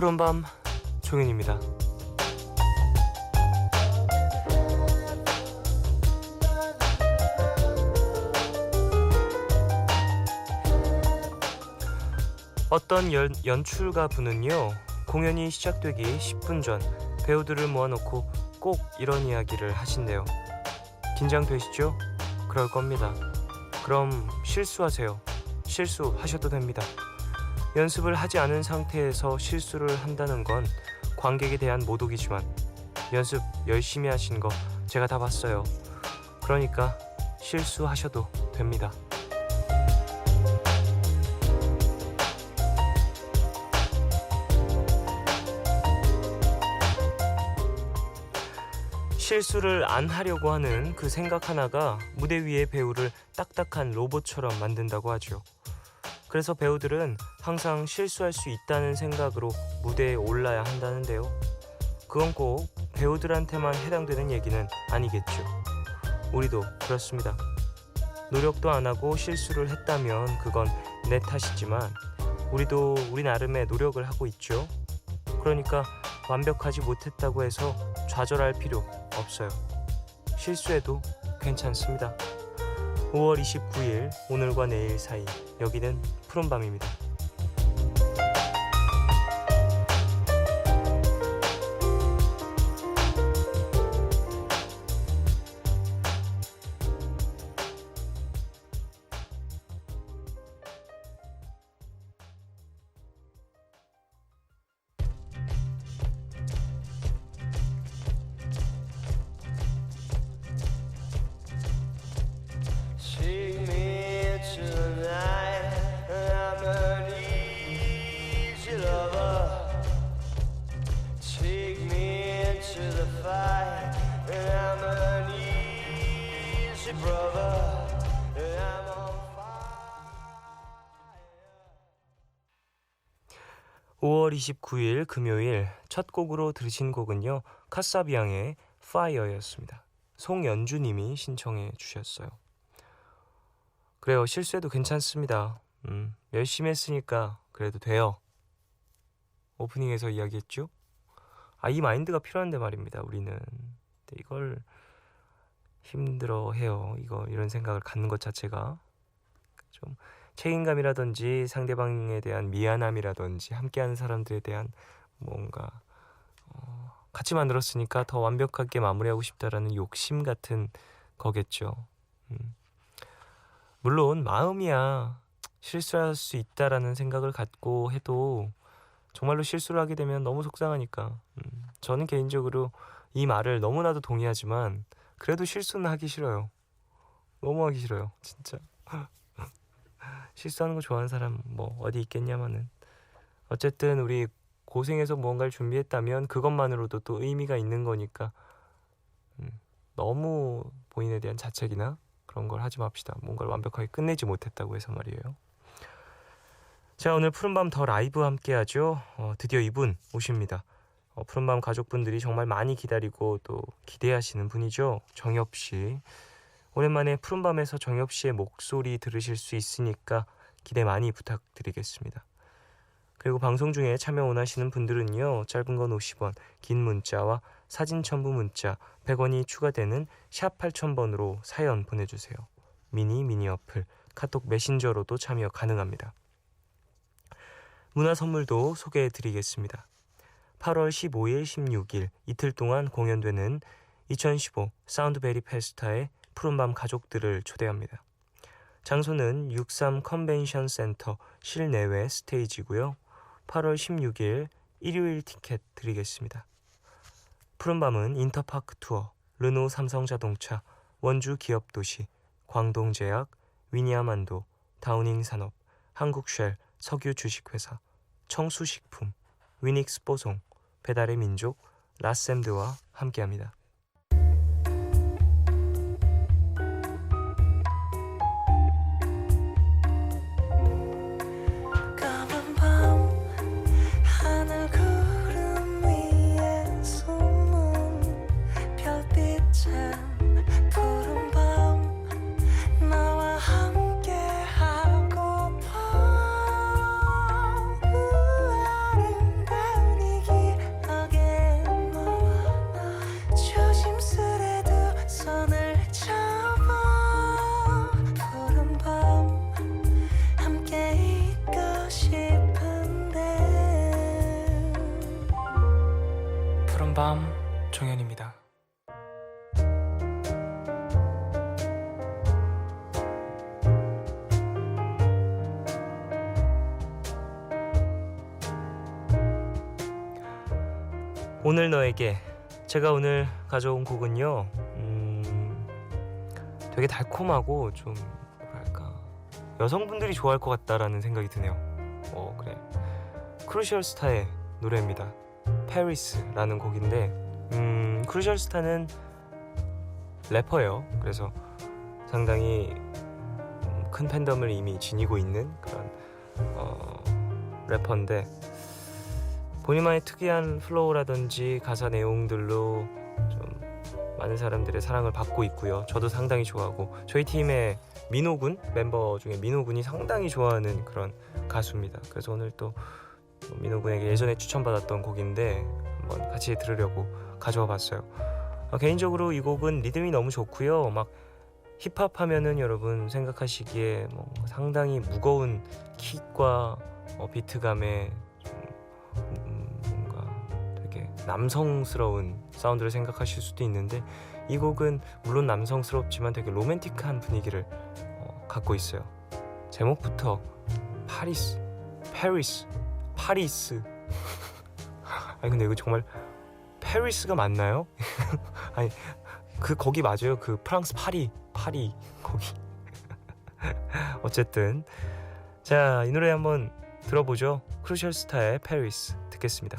푸른밤 종현입니다. 어떤 연출가 분은요, 공연이 시작되기 10분 전 배우들을 모아놓고 꼭 이런 이야기를 하신대요. 긴장되시죠? 그럴 겁니다. 그럼 실수하세요. 실수하셔도 됩니다. 연습을 하지 않은 상태에서 실수를 한다는 건 관객에 대한 모독이지만 연습 열심히 하신 거 제가 다 봤어요. 그러니까 실수하셔도 됩니다. 실수를 안 하려고 하는 그 생각 하나가 무대 위의 배우를 딱딱한 로봇처럼 만든다고 하죠. 그래서 배우들은 항상 실수할 수 있다는 생각으로 무대에 올라야 한다는데요. 그건 꼭 배우들한테만 해당되는 얘기는 아니겠죠. 우리도 그렇습니다. 노력도 안 하고 실수를 했다면 그건 내 탓이지만 우리도 우리 나름의 노력을 하고 있죠. 그러니까 완벽하지 못했다고 해서 좌절할 필요 없어요. 실수해도 괜찮습니다. 5월 29일 오늘과 내일 사이, 여기는 푸른밤입니다. Take me tonight, I'm an easy lover. Take me into the fight, and I'm an easy brother. And I'm on fire. 5월 29일 금요일 첫 곡으로 들으신 곡은요, 카사비앙의 Fire였습니다. 송연주님이 신청해 주셨어요. 그래요, 실수해도 괜찮습니다. 열심히 했으니까 그래도 돼요. 오프닝에서 이야기했죠? 이 마인드가 필요한데 말입니다. 우리는 근데 이걸 힘들어해요. 이런 생각을 갖는 것 자체가 좀 책임감이라든지 상대방에 대한 미안함이라든지 함께하는 사람들에 대한 뭔가 같이 만들었으니까 더 완벽하게 마무리하고 싶다라는 욕심 같은 거겠죠. 물론 마음이야 실수할 수 있다라는 생각을 갖고 해도 정말로 실수를 하게 되면 너무 속상하니까 저는 개인적으로 이 말을 너무나도 동의하지만 그래도 실수는 하기 싫어요. 너무 하기 싫어요, 진짜. 실수하는 거 좋아하는 사람 뭐 어디 있겠냐마는, 어쨌든 우리 고생해서 무언가를 준비했다면 그것만으로도 또 의미가 있는 거니까 너무 본인에 대한 자책이나 그런 걸 하지 맙시다. 뭔가를 완벽하게 끝내지 못했다고 해서 말이에요. 자, 오늘 푸른밤 더 라이브 함께 하죠. 드디어 이분 오십니다. 푸른밤 가족분들이 정말 많이 기다리고 또 기대하시는 분이죠. 정엽씨. 오랜만에 푸른밤에서 정엽씨의 목소리 들으실 수 있으니까 기대 많이 부탁드리겠습니다. 그리고 방송 중에 참여 원하시는 분들은요, 짧은 건 50원, 긴 문자와 사진 첨부 문자 100원이 추가되는 샵 8000번으로 사연 보내주세요. 미니 어플 카톡 메신저로도 참여 가능합니다. 문화 선물도 소개해드리겠습니다. 8월 15일, 16일 이틀 동안 공연되는 2015 사운드베리 페스타에 푸른밤 가족들을 초대합니다. 장소는 63 컨벤션 센터 실내외 스테이지고요. 8월 16일 일요일 티켓 드리겠습니다. 푸른밤은 인터파크 투어, 르노 삼성자동차, 원주 기업도시, 광동제약, 위니아만도, 다우닝산업, 한국쉘, 석유주식회사, 청수식품, 위닉스뽀송, 배달의 민족, 라셈드와 함께합니다. 오늘 너에게. 제가 오늘 가져온 곡은요, 되게 달콤하고 좀 뭐랄까 여성분들이 좋아할 것 같다라는 생각이 드네요. 그래. 크루셜 스타의 노래입니다. 페리스라는 곡인데, 크루셜 스타는 래퍼예요. 그래서 상당히 큰 팬덤을 이미 지니고 있는 그런 래퍼인데, 본인만의 특이한 플로우라든지 가사 내용들로 좀 많은 사람들의 사랑을 받고 있고요. 저도 상당히 좋아하고, 저희 팀의 민호군, 멤버 중에 민호군이 상당히 좋아하는 그런 가수입니다. 그래서 오늘 또 민호군에게 예전에 추천받았던 곡인데 한번 같이 들으려고 가져와 봤어요. 개인적으로 이 곡은 리듬이 너무 좋고요. 막 힙합 하면은 여러분 생각하시기에 뭐 상당히 무거운 킥과 비트감에 뭔가 되게 남성스러운 사운드를 생각하실 수도 있는데, 이 곡은 물론 남성스럽지만 되게 로맨틱한 분위기를 갖고 있어요. 제목부터 파리스. 아니 근데 이거 정말 페리스가 맞나요? 아니 거기 맞아요. 그 프랑스 파리 거기. 어쨌든 자, 이 노래 한번 들어보죠. 크루셜 스타의 페리스 듣겠습니다.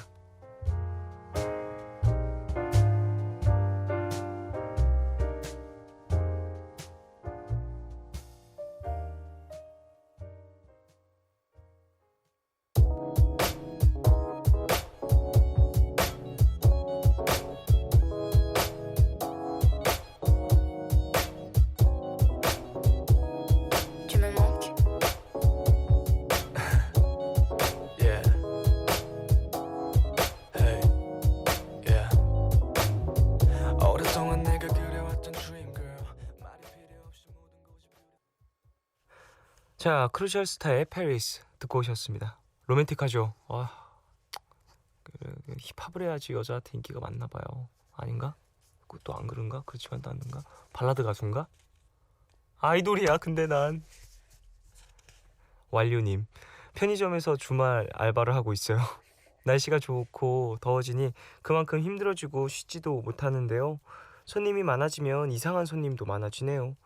Tu me manques. Yeah. Hey. Yeah. 오랫동안 내가 그려왔던 dream girl. 말이 필요 없이 모든 것이 자, 크루셜 스타의 페리스 듣고 오셨습니다. 로맨틱하죠? 힙합을 해야지 여자한테 인기가 많나 봐요. 아닌가? 그것도 안 그런가? 그렇지만도 않는가? 발라드 가수인가? 아이돌이야. 근데 난 완료님, 편의점에서 주말 알바를 하고 있어요. 날씨가 좋고 더워지니 그만큼 힘들어지고 쉬지도 못하는데요. 손님이 많아지면 이상한 손님도 많아지네요.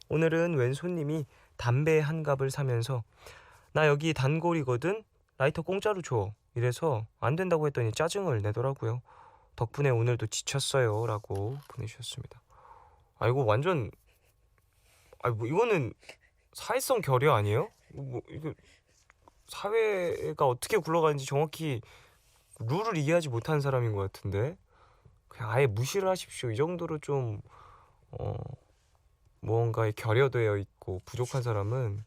오늘은 웬 손님이 담배 한 갑을 사면서 나 여기 단골이거든? 라이터 공짜로 줘. 이래서 안 된다고 했더니 짜증을 내더라고요. 덕분에 오늘도 지쳤어요. 라고 보내주셨습니다. 이거 완전 뭐 이거는 사회성 결여 아니에요? 이거 사회가 어떻게 굴러가는지 정확히 룰을 이해하지 못하는 사람인 것 같은데, 그냥 아예 무시를 하십시오. 이 정도로 좀 무언가에 결여되어 있고 부족한 사람은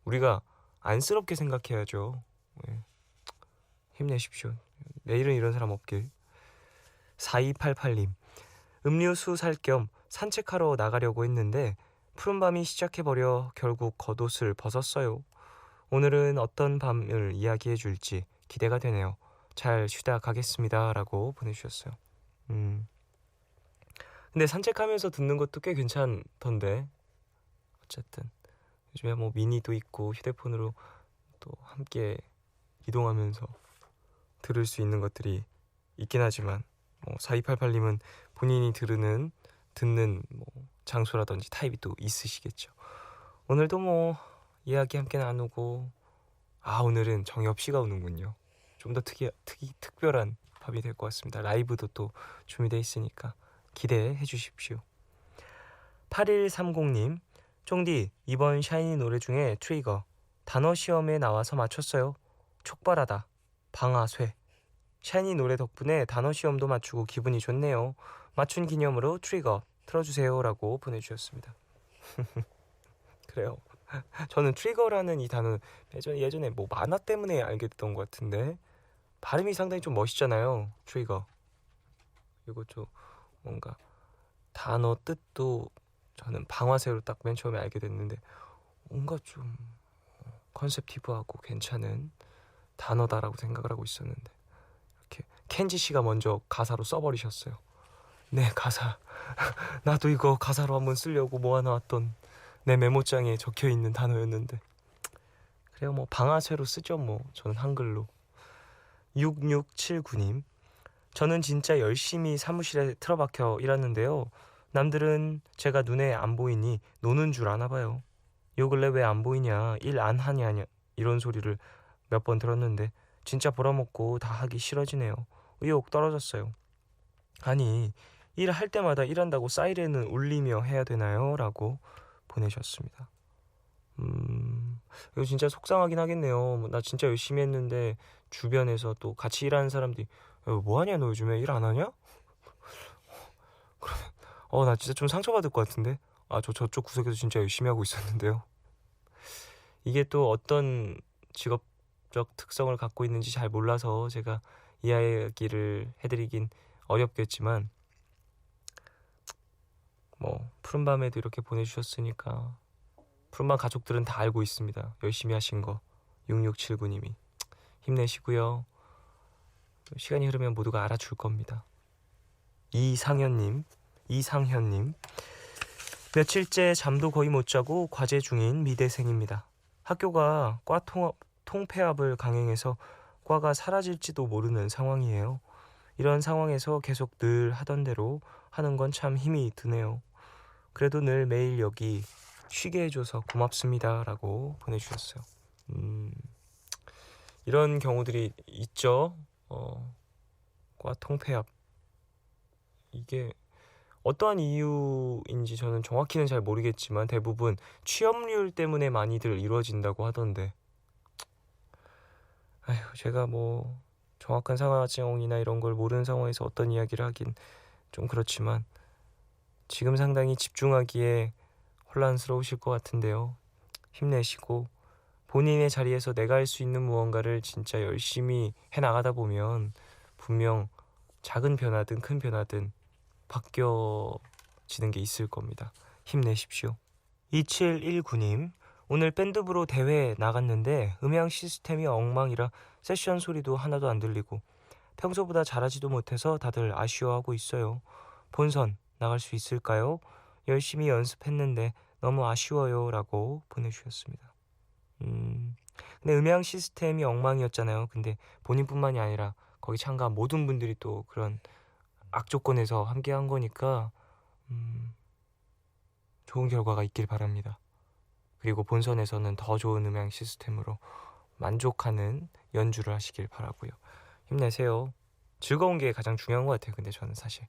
우리가 안쓰럽게 생각해야죠. 네. 힘내십시오. 내일은 이런 사람 없길. 4288님, 음료수 살 겸 산책하러 나가려고 했는데 푸른밤이 시작해버려 결국 겉옷을 벗었어요. 오늘은 어떤 밤을 이야기해 줄지 기대가 되네요. 잘 쉬다 가겠습니다. 라고 보내주셨어요. 근데 산책하면서 듣는 것도 꽤 괜찮던데, 어쨌든 요즘에 뭐 미니도 있고 휴대폰으로 또 함께 이동하면서 들을 수 있는 것들이 있긴 하지만, 4288님은 본인이 듣는 뭐 장소라든지 타입이 또 있으시겠죠. 오늘도 뭐 이야기 함께 나누고, 오늘은 정엽씨가 오는군요. 좀 더 특별한 밤이 될 것 같습니다. 라이브도 또 준비되어 있으니까 기대해 주십시오. 8130님, 쫑디 이번 샤이니 노래 중에 트리거 단어 시험에 나와서 맞췄어요. 촉발하다, 방아쇠. 샤이니 노래 덕분에 단어 시험도 맞추고 기분이 좋네요. 맞춘 기념으로 트리거 틀어주세요. 라고 보내주셨습니다. 그래요. 저는 트리거라는 이 단어 예전에 뭐 만화 때문에 알게 됐던 것 같은데, 발음이 상당히 좀 멋있잖아요. 트리거. 그리고 좀 뭔가 단어 뜻도 저는 방아쇠로 딱 맨 처음에 알게 됐는데, 뭔가 좀 컨셉티브하고 괜찮은 단어다라고 생각을 하고 있었는데, 이렇게 켄지 씨가 먼저 가사로 써버리셨어요. 네, 가사. 나도 이거 가사로 한번 쓰려고 모아놨던 내 메모장에 적혀있는 단어였는데, 그래요. 뭐 방아쇠로 쓰죠. 뭐 저는 한글로. 6679님, 저는 진짜 열심히 사무실에 틀어박혀 일하는데요. 남들은 제가 눈에 안 보이니 노는 줄 아나 봐요. 요 근래 왜 안 보이냐, 일 안 하냐 이런 소리를 몇 번 들었는데 진짜 벌어먹고 다 하기 싫어지네요. 의욕 떨어졌어요. 아니, 일할 때마다 일한다고 사이렌은 울리며 해야 되나요? 라고 보내셨습니다. 이거 진짜 속상하긴 하겠네요. 나 진짜 열심히 했는데 주변에서 또 같이 일하는 사람들이 뭐하냐 너 요즘에 일 안 하냐? 그러면 나 진짜 좀 상처받을 것 같은데. 저쪽 구석에서 진짜 열심히 하고 있었는데요. 이게 또 어떤 직업적 특성을 갖고 있는지 잘 몰라서 제가 이야기를 해드리긴 어렵겠지만 뭐 푸른밤에도 이렇게 보내주셨으니까 푸른밤 가족들은 다 알고 있습니다. 열심히 하신 거. 6679님이 힘내시고요. 시간이 흐르면 모두가 알아줄 겁니다. 이상현님 며칠째 잠도 거의 못 자고 과제 중인 미대생입니다. 학교가 과 통폐합을 강행해서 과가 사라질지도 모르는 상황이에요. 이런 상황에서 계속 늘 하던 대로 하는 건 참 힘이 드네요. 그래도 늘 매일 여기 쉬게 해줘서 고맙습니다 라고 보내주셨어요. 이런 경우들이 있죠. 과 통폐합, 이게 어떠한 이유인지 저는 정확히는 잘 모르겠지만 대부분 취업률 때문에 많이들 이루어진다고 하던데, 제가 뭐 정확한 상황이나 이런 걸 모르는 상황에서 어떤 이야기를 하긴 좀 그렇지만 지금 상당히 집중하기에 혼란스러우실 것 같은데요. 힘내시고 본인의 자리에서 내가 할 수 있는 무언가를 진짜 열심히 해나가다 보면 분명 작은 변화든 큰 변화든 바뀌어지는 게 있을 겁니다. 힘내십시오. 2719님, 오늘 밴드부로 대회 나갔는데 음향 시스템이 엉망이라 세션 소리도 하나도 안 들리고 평소보다 잘하지도 못해서 다들 아쉬워하고 있어요. 본선 나갈 수 있을까요? 열심히 연습했는데 너무 아쉬워요 라고 보내주셨습니다. 근데 음향 시스템이 엉망이었잖아요. 근데 본인뿐만이 아니라 거기 참가한 모든 분들이 또 그런 악조건에서 함께 한 거니까 좋은 결과가 있길 바랍니다. 그리고 본선에서는 더 좋은 음향 시스템으로 만족하는 연주를 하시길 바라고요. 힘내세요. 즐거운 게 가장 중요한 것 같아요. 근데 저는 사실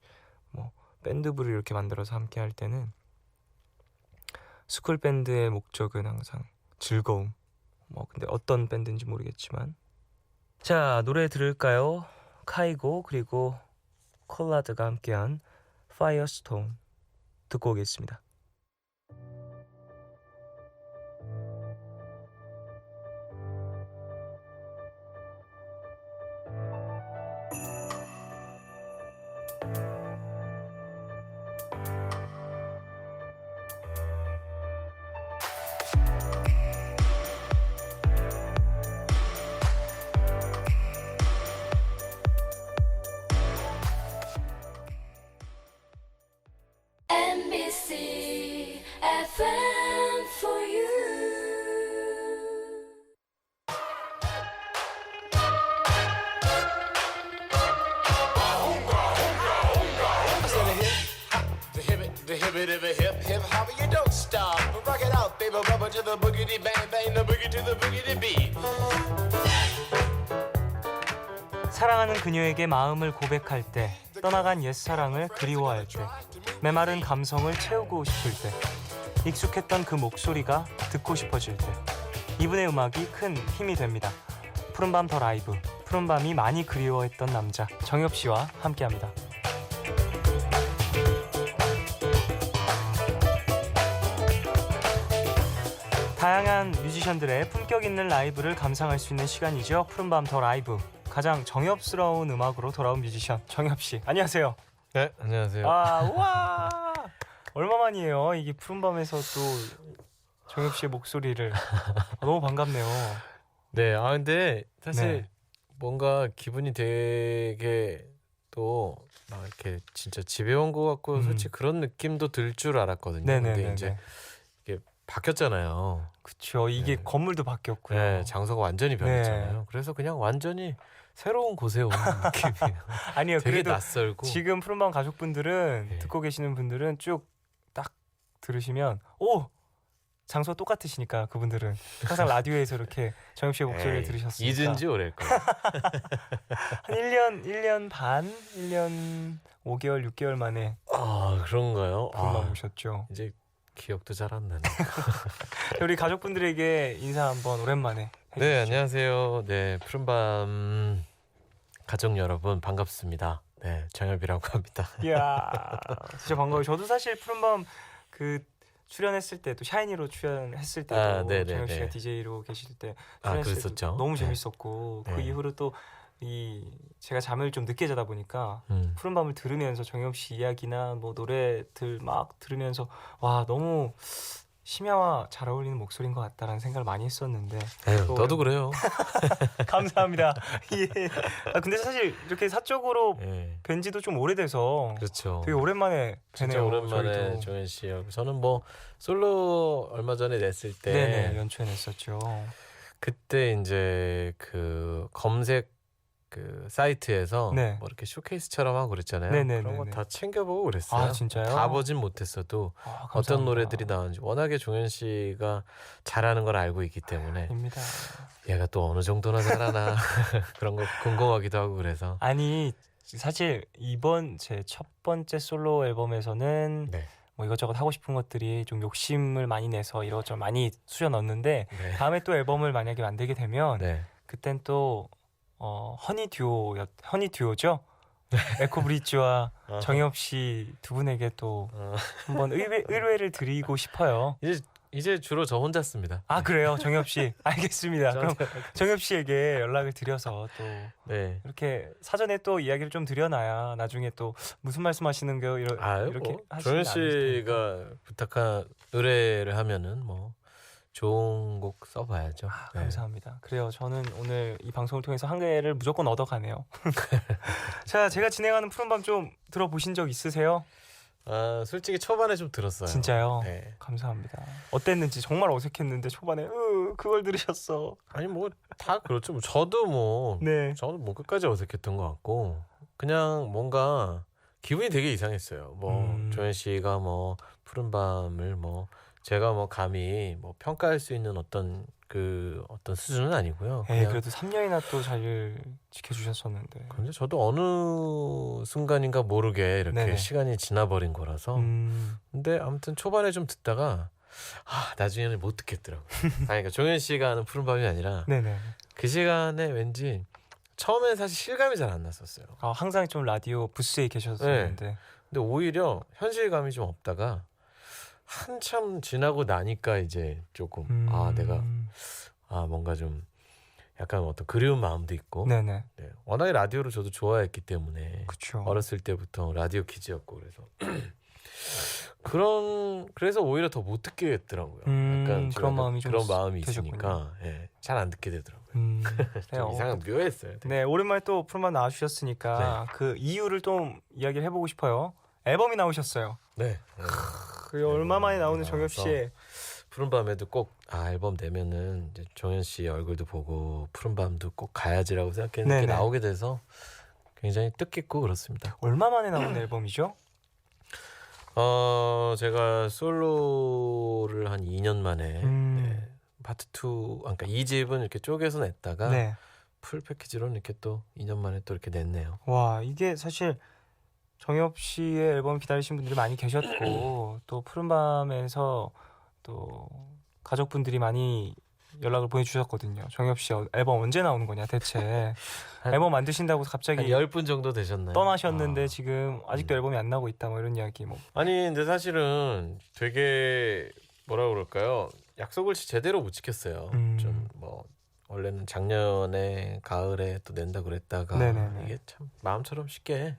뭐 밴드부를 이렇게 만들어서 함께 할 때는 스쿨 밴드의 목적은 항상 즐거움. 근데 어떤 밴드인지 모르겠지만, 자, 노래 들을까요? 카이고 그리고 콜라드가 함께한 파이어스톤 듣고 오겠습니다. NBC FM for you. The hibbit of a hip hop, you don't stop. Rock it out, baby, rubber to the boogity bang bang, the boogie to the boogity beat. 사랑하는 그녀에게 마음을 고백할 때, 떠나간 옛사랑을 그리워할 때, 메마른 감성을 채우고 싶을 때, 익숙했던 그 목소리가 듣고 싶어질 때, 이분의 음악이 큰 힘이 됩니다. 푸른밤 더 라이브, 푸른밤이 많이 그리워했던 남자 정엽씨와 함께합니다. 다양한 뮤지션들의 품격 있는 라이브를 감상할 수 있는 시간이죠. 푸른밤 더 라이브. 가장 정엽스러운 음악으로 돌아온 뮤지션 정엽씨, 안녕하세요. 네, 안녕하세요. 우와, 얼마만이에요 이게 푸른밤에서 또 정엽씨의 목소리를. 너무 반갑네요. 네, 근데 사실 네. 뭔가 기분이 되게 또 막 이렇게 진짜 집에 온 것 같고 솔직히 그런 느낌도 들 줄 알았거든요. 근데 네네네. 이제 이게 바뀌었잖아요. 그쵸, 이게 네. 건물도 바뀌었고요. 네, 장소가 완전히 변했잖아요. 네. 그래서 그냥 완전히 새로운 곳에 온 느낌이에요. 아니요. 되게 그래도 낯설고. 지금 푸른밤 가족분들은 네. 듣고 계시는 분들은 쭉 딱 들으시면 오 장소 똑같으시니까 그분들은 항상 라디오에서 이렇게 정엽 씨의 목소리를 에이, 들으셨으니까 잊은 지 오래일 거예요. 한 1년 반, 1년 5개월, 6개월 만에 아 그런가요? 푸른밤 아, 오셨죠. 이제 기억도 잘 안 나네. 우리 가족분들에게 인사 한번 오랜만에 네, 해주시죠. 안녕하세요. 네, 푸른밤 가족 여러분 반갑습니다. 네, 정엽이라고 합니다. 이야 진짜 반가워요. 저도 사실 푸른밤 그 출연했을 때도 샤이니로 출연했을 때도 아, 네네네. 정엽 씨가 DJ로 계실 때 아, 출연했을 때도 그랬었죠. 너무 네. 재밌었고 그 네. 이후로 또 이 제가 잠을 좀 늦게 자다 보니까 푸른밤을 들으면서 정엽 씨 이야기나 뭐 노래들 막 들으면서 와 너무 심야와 잘 어울리는 목소리인 것 같다라는 생각을 많이 했었는데 에휴, 또 너도 그래요. 감사합니다. 예. 아 근데 사실 이렇게 사적으로 예, 뵌 지도 좀 오래돼서 그렇죠. 되게 오랜만에 진짜 뵈네요. 오랜만에 저희도. 조현 씨하고 저는 뭐 솔로 얼마 전에 냈을 때 네네 연초해냈었죠. 그때 이제 그 검색 그 사이트에서 네. 뭐 이렇게 쇼케이스처럼 하고 그랬잖아요. 네네네네. 그런 거 다 챙겨보고 그랬어요. 아, 진짜요? 다 보진 못했어도 아, 어떤 감사합니다. 노래들이 나오는지 워낙에 종현 씨가 잘하는 걸 알고 있기 때문에 입니다. 얘가 또 어느 정도나 잘하나 그런 거 궁금하기도 하고 그래서 아니 사실 이번 제 첫 번째 솔로 앨범에서는 네. 뭐 이것저것 하고 싶은 것들이 좀 욕심을 많이 내서 이것저것 많이 쑤셔 넣었는데 네. 다음에 또 앨범을 만약에 만들게 되면 네. 그땐 또 허니 듀오죠. 에코 브릿지와 정엽 씨 두 분에게 또 어, 한번 의뢰를 드리고 싶어요. 이제 주로 저 혼자 씁니다. 아 그래요, 정엽 씨. 알겠습니다. 그럼 저한테- 정엽 씨에게 연락을 드려서 또 네. 이렇게 사전에 또 이야기를 좀 드려놔야 나중에 또 무슨 말씀하시는 거 아유, 이렇게 뭐 하시면 조현 안 되실 씨가 부탁한 의뢰를 하면은 뭐 좋은 곡 써봐야죠. 아, 네. 감사합니다. 그래요. 저는 오늘 이 방송을 통해서 한 개를 무조건 얻어가네요. 자, 제가 진행하는 푸른밤 좀 들어보신 적 있으세요? 아 솔직히 초반에 좀 들었어요. 진짜요? 네. 감사합니다. 어땠는지 정말 어색했는데 초반에 그걸 들으셨어. 아니 뭐 다 그렇죠. 뭐 저도 뭐 네. 끝까지 어색했던 것 같고 그냥 뭔가 기분이 되게 이상했어요. 뭐 조현 씨가 뭐 푸른밤을 뭐 제가 뭐 감히 뭐 평가할 수 있는 어떤 수준은 아니고요. 에이, 그냥 그래도 3년이나 또 잘 지켜주셨었는데. 근데 저도 어느 순간인가 모르게 이렇게 네네. 시간이 지나버린 거라서 근데 아무튼 초반에 좀 듣다가 나중에는 못 듣겠더라고요. 그러니까 종현 씨가 하는 푸른밤이 아니라 네네. 그 시간에 왠지 처음엔 사실 실감이 잘 안 났었어요. 항상 좀 라디오 부스에 계셨었는데. 근데 오히려 현실감이 좀 없다가 한참 지나고 나니까 이제 조금 내가 뭔가 좀 약간 어떤 그리운 마음도 있고 네네. 네, 워낙에 라디오를 저도 좋아했기 때문에 그렇죠. 어렸을 때부터 라디오 키즈였고 그래서 그래서 오히려 더 못 듣게 됐더라고요. 약간 제가 그런 마음이 좀 그런 마음이 드셨군요. 있으니까 잘 안 듣게 되더라고요. 네, 좀 이상한 묘했어요. 되게. 네, 오랜만에 또 푸른밤 나와주셨으니까 그 이유를 좀 이야기를 해보고 싶어요. 앨범이 나오셨어요. 네. 그 얼마 만에 나오는 나와서 정엽 씨의 푸른밤에도 꼭 앨범 내면은 이제 종현 씨 얼굴도 보고 푸른밤도 꼭 가야지라고 생각했는데 네네. 나오게 돼서 굉장히 뜻깊고 그렇습니다. 얼마 만에 나온 앨범이죠? 제가 솔로를 한 2년 만에 네, 파트 2, 그러니까 2집은 이렇게 쪼개서 냈다가 네. 풀 패키지로는 이렇게 또 2년 만에 또 이렇게 냈네요. 와 이게 사실 정엽 씨의 앨범 기다리신 분들이 많이 계셨고 또 푸른밤에서 또 가족분들이 많이 연락을 보내주셨거든요. 정엽 씨 앨범 언제 나오는 거냐 대체. 앨범 만드신다고 한 갑자기 10분 정도 되셨나요? 떠나셨는데 지금 아직도 앨범이 안 나오고 있다 뭐 이런 이야기 뭐. 아니 근데 사실은 되게 뭐라 그럴까요? 약속을 제대로 못 지켰어요. 좀 뭐 원래는 작년에 가을에 또 낸다 그랬다가 네네네. 이게 참 마음처럼 쉽게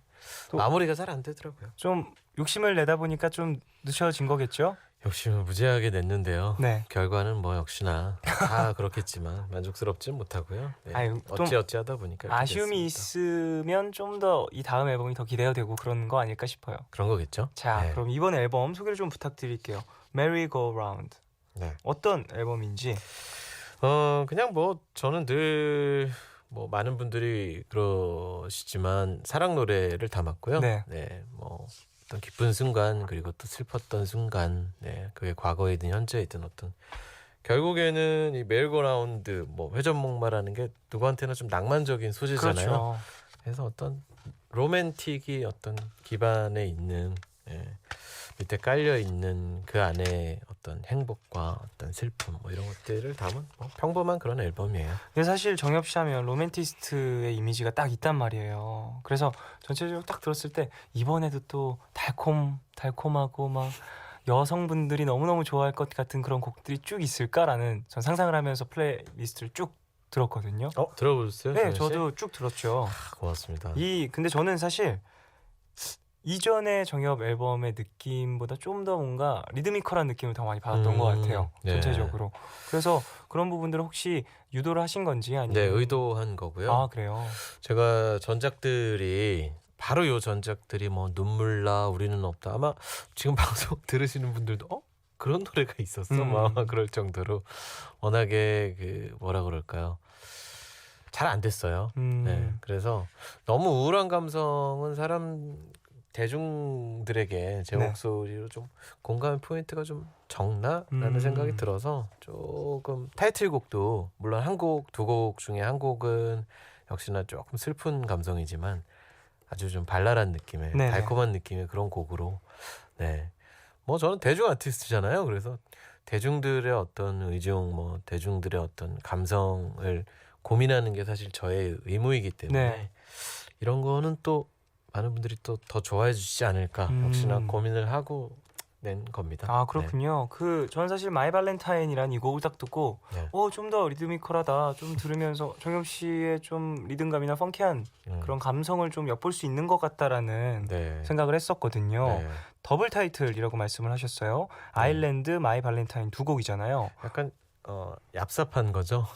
또- 마무리가 잘 안 되더라고요. 좀 욕심을 내다 보니까 좀 늦춰진 거겠죠? 욕심을 무지하게 냈는데요. 네. 결과는 뭐 역시나 다 그렇겠지만 만족스럽진 못하고요. 네. 아유, 좀 어찌 하다 보니까 이렇게 아쉬움이 됐습니다. 있으면 좀 더 이 다음 앨범이 더 기대가 되고 그런 거 아닐까 싶어요. 그런 거겠죠? 자, 네. 그럼 이번 앨범 소개를 좀 부탁드릴게요. Merry Go Round. 네. 어떤 앨범인지. 그냥 뭐 저는 늘 뭐 많은 분들이 그러시지만 사랑 노래를 담았고요. 네. 뭐 어떤 기쁜 순간 그리고 또 슬펐던 순간, 그게 과거이든 현재이든 어떤 결국에는 이 메리고라운드 뭐 회전목마라는 게 누구한테나 좀 낭만적인 소재잖아요. 그렇죠. 그래서 어떤 로맨틱이 어떤 기반에 있는 밑에 깔려 있는 그 안에 어떤 행복과 어떤 슬픔 뭐 이런 것들을 담은 뭐 평범한 그런 앨범이에요. 근데 사실 정엽 씨 하면 로맨티스트의 이미지가 딱 있단 말이에요. 그래서 전체적으로 딱 들었을 때 이번에도 또 달콤하고 막 여성분들이 너무너무 좋아할 것 같은 그런 곡들이 쭉 있을까라는 전 상상을 하면서 플레이리스트를 쭉 들었거든요. 들어보셨어요? 네, 정현 씨? 저도 쭉 들었죠. 고맙습니다. 근데 저는 사실 이전의 정엽 앨범의 느낌보다 좀 더 뭔가 리드미컬한 느낌을 더 많이 받았던 것 같아요. 네. 전체적으로. 그래서 그런 부분들을 혹시 유도를 하신 건지 아니면 네, 의도한 거고요. 아, 그래요. 제가 전작들이 바로 요 전작들이 뭐 눈물나 우리는 없다 아마 지금 방송 들으시는 분들도 그런 노래가 있었어 막 그럴 정도로 워낙에 그 뭐라 그럴까요, 잘 안 됐어요. 네, 그래서 너무 우울한 감성은 대중들에게 제 네. 목소리로 좀 공감 포인트가 좀 적나라는 생각이 들어서 조금 타이틀곡도 물론 한 곡, 두 곡 중에 한 곡은 역시나 조금 슬픈 감성이지만 아주 좀 발랄한 느낌의 네네. 달콤한 느낌의 그런 곡으로 뭐 저는 대중 아티스트잖아요. 그래서 대중들의 어떤 의중 뭐 대중들의 어떤 감성을 고민하는 게 사실 저의 의무이기 때문에 네. 이런 거는 또 많은 분들이 또 더 좋아해 주시지 않을까 역시나 고민을 하고 낸 겁니다. 아, 그렇군요. 저는 사실 마이 발렌타인이란 이 곡을 딱 듣고 네. 좀 더 리드미컬하다 좀 들으면서 정엽 씨의 좀 리듬감이나 펑키한 그런 감성을 좀 엿볼 수 있는 것 같다라는 네. 생각을 했었거든요. 네. 더블 타이틀이라고 말씀을 하셨어요. 아일랜드, 마이 발렌타인 두 곡이잖아요. 약간 얍삽한 거죠.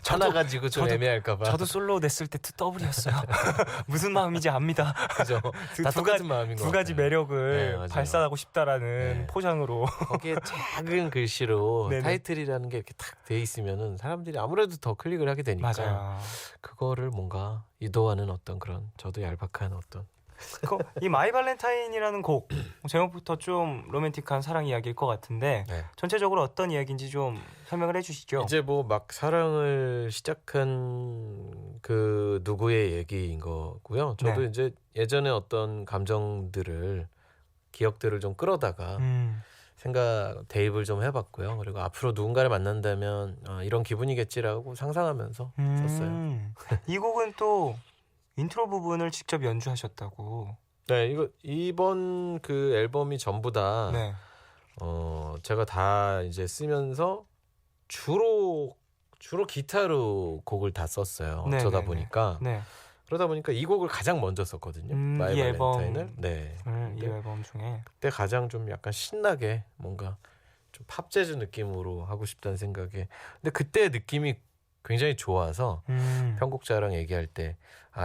하나 가지고 좀 저도- 애매할까봐. 저도 솔로 냈을 때 더블이었어요. 무슨 마음인지 압니다. 그죠. 다 똑같은 마음인 것 두 가지 같아요. 매력을 네, 맞아요. 발산하고 싶다라는 네. 포장으로. 거기에 작은 글씨로 네네. 타이틀이라는 게 이렇게 탁 돼 있으면은 사람들이 아무래도 더 클릭을 하게 되니까 맞아요. 그거를 뭔가 유도하는 어떤 그런 저도 얄팍한 어떤 이 마이 발렌타인이라는 곡 제목부터 좀 로맨틱한 사랑 이야기일 것 같은데 네. 전체적으로 어떤 이야기인지 좀 설명을 해주시죠. 이제 뭐 막 사랑을 시작한 그 누구의 얘기인 거고요. 저도 네. 이제 예전에 어떤 감정들을 기억들을 좀 끌어다가 대입을 좀 해봤고요. 그리고 앞으로 누군가를 만난다면 이런 기분이겠지라고 상상하면서 썼어요. 이 곡은 또 인트로 부분을 직접 연주하셨다고. 네, 이번 그 앨범이 전부 다 네. 제가 다 이제 쓰면서 주로 기타로 곡을 다 썼어요. 네, 어쩌다 네, 보니까 네. 그러다 보니까 이 곡을 가장 먼저 썼거든요. 마이 이 앨범. 발렌타인을. 네. 이 앨범 중에. 그때 가장 좀 약간 신나게 뭔가 좀 팝재즈 느낌으로 하고 싶다는 생각에. 근데 그때 느낌이 굉장히 좋아서 편곡자랑 얘기할 때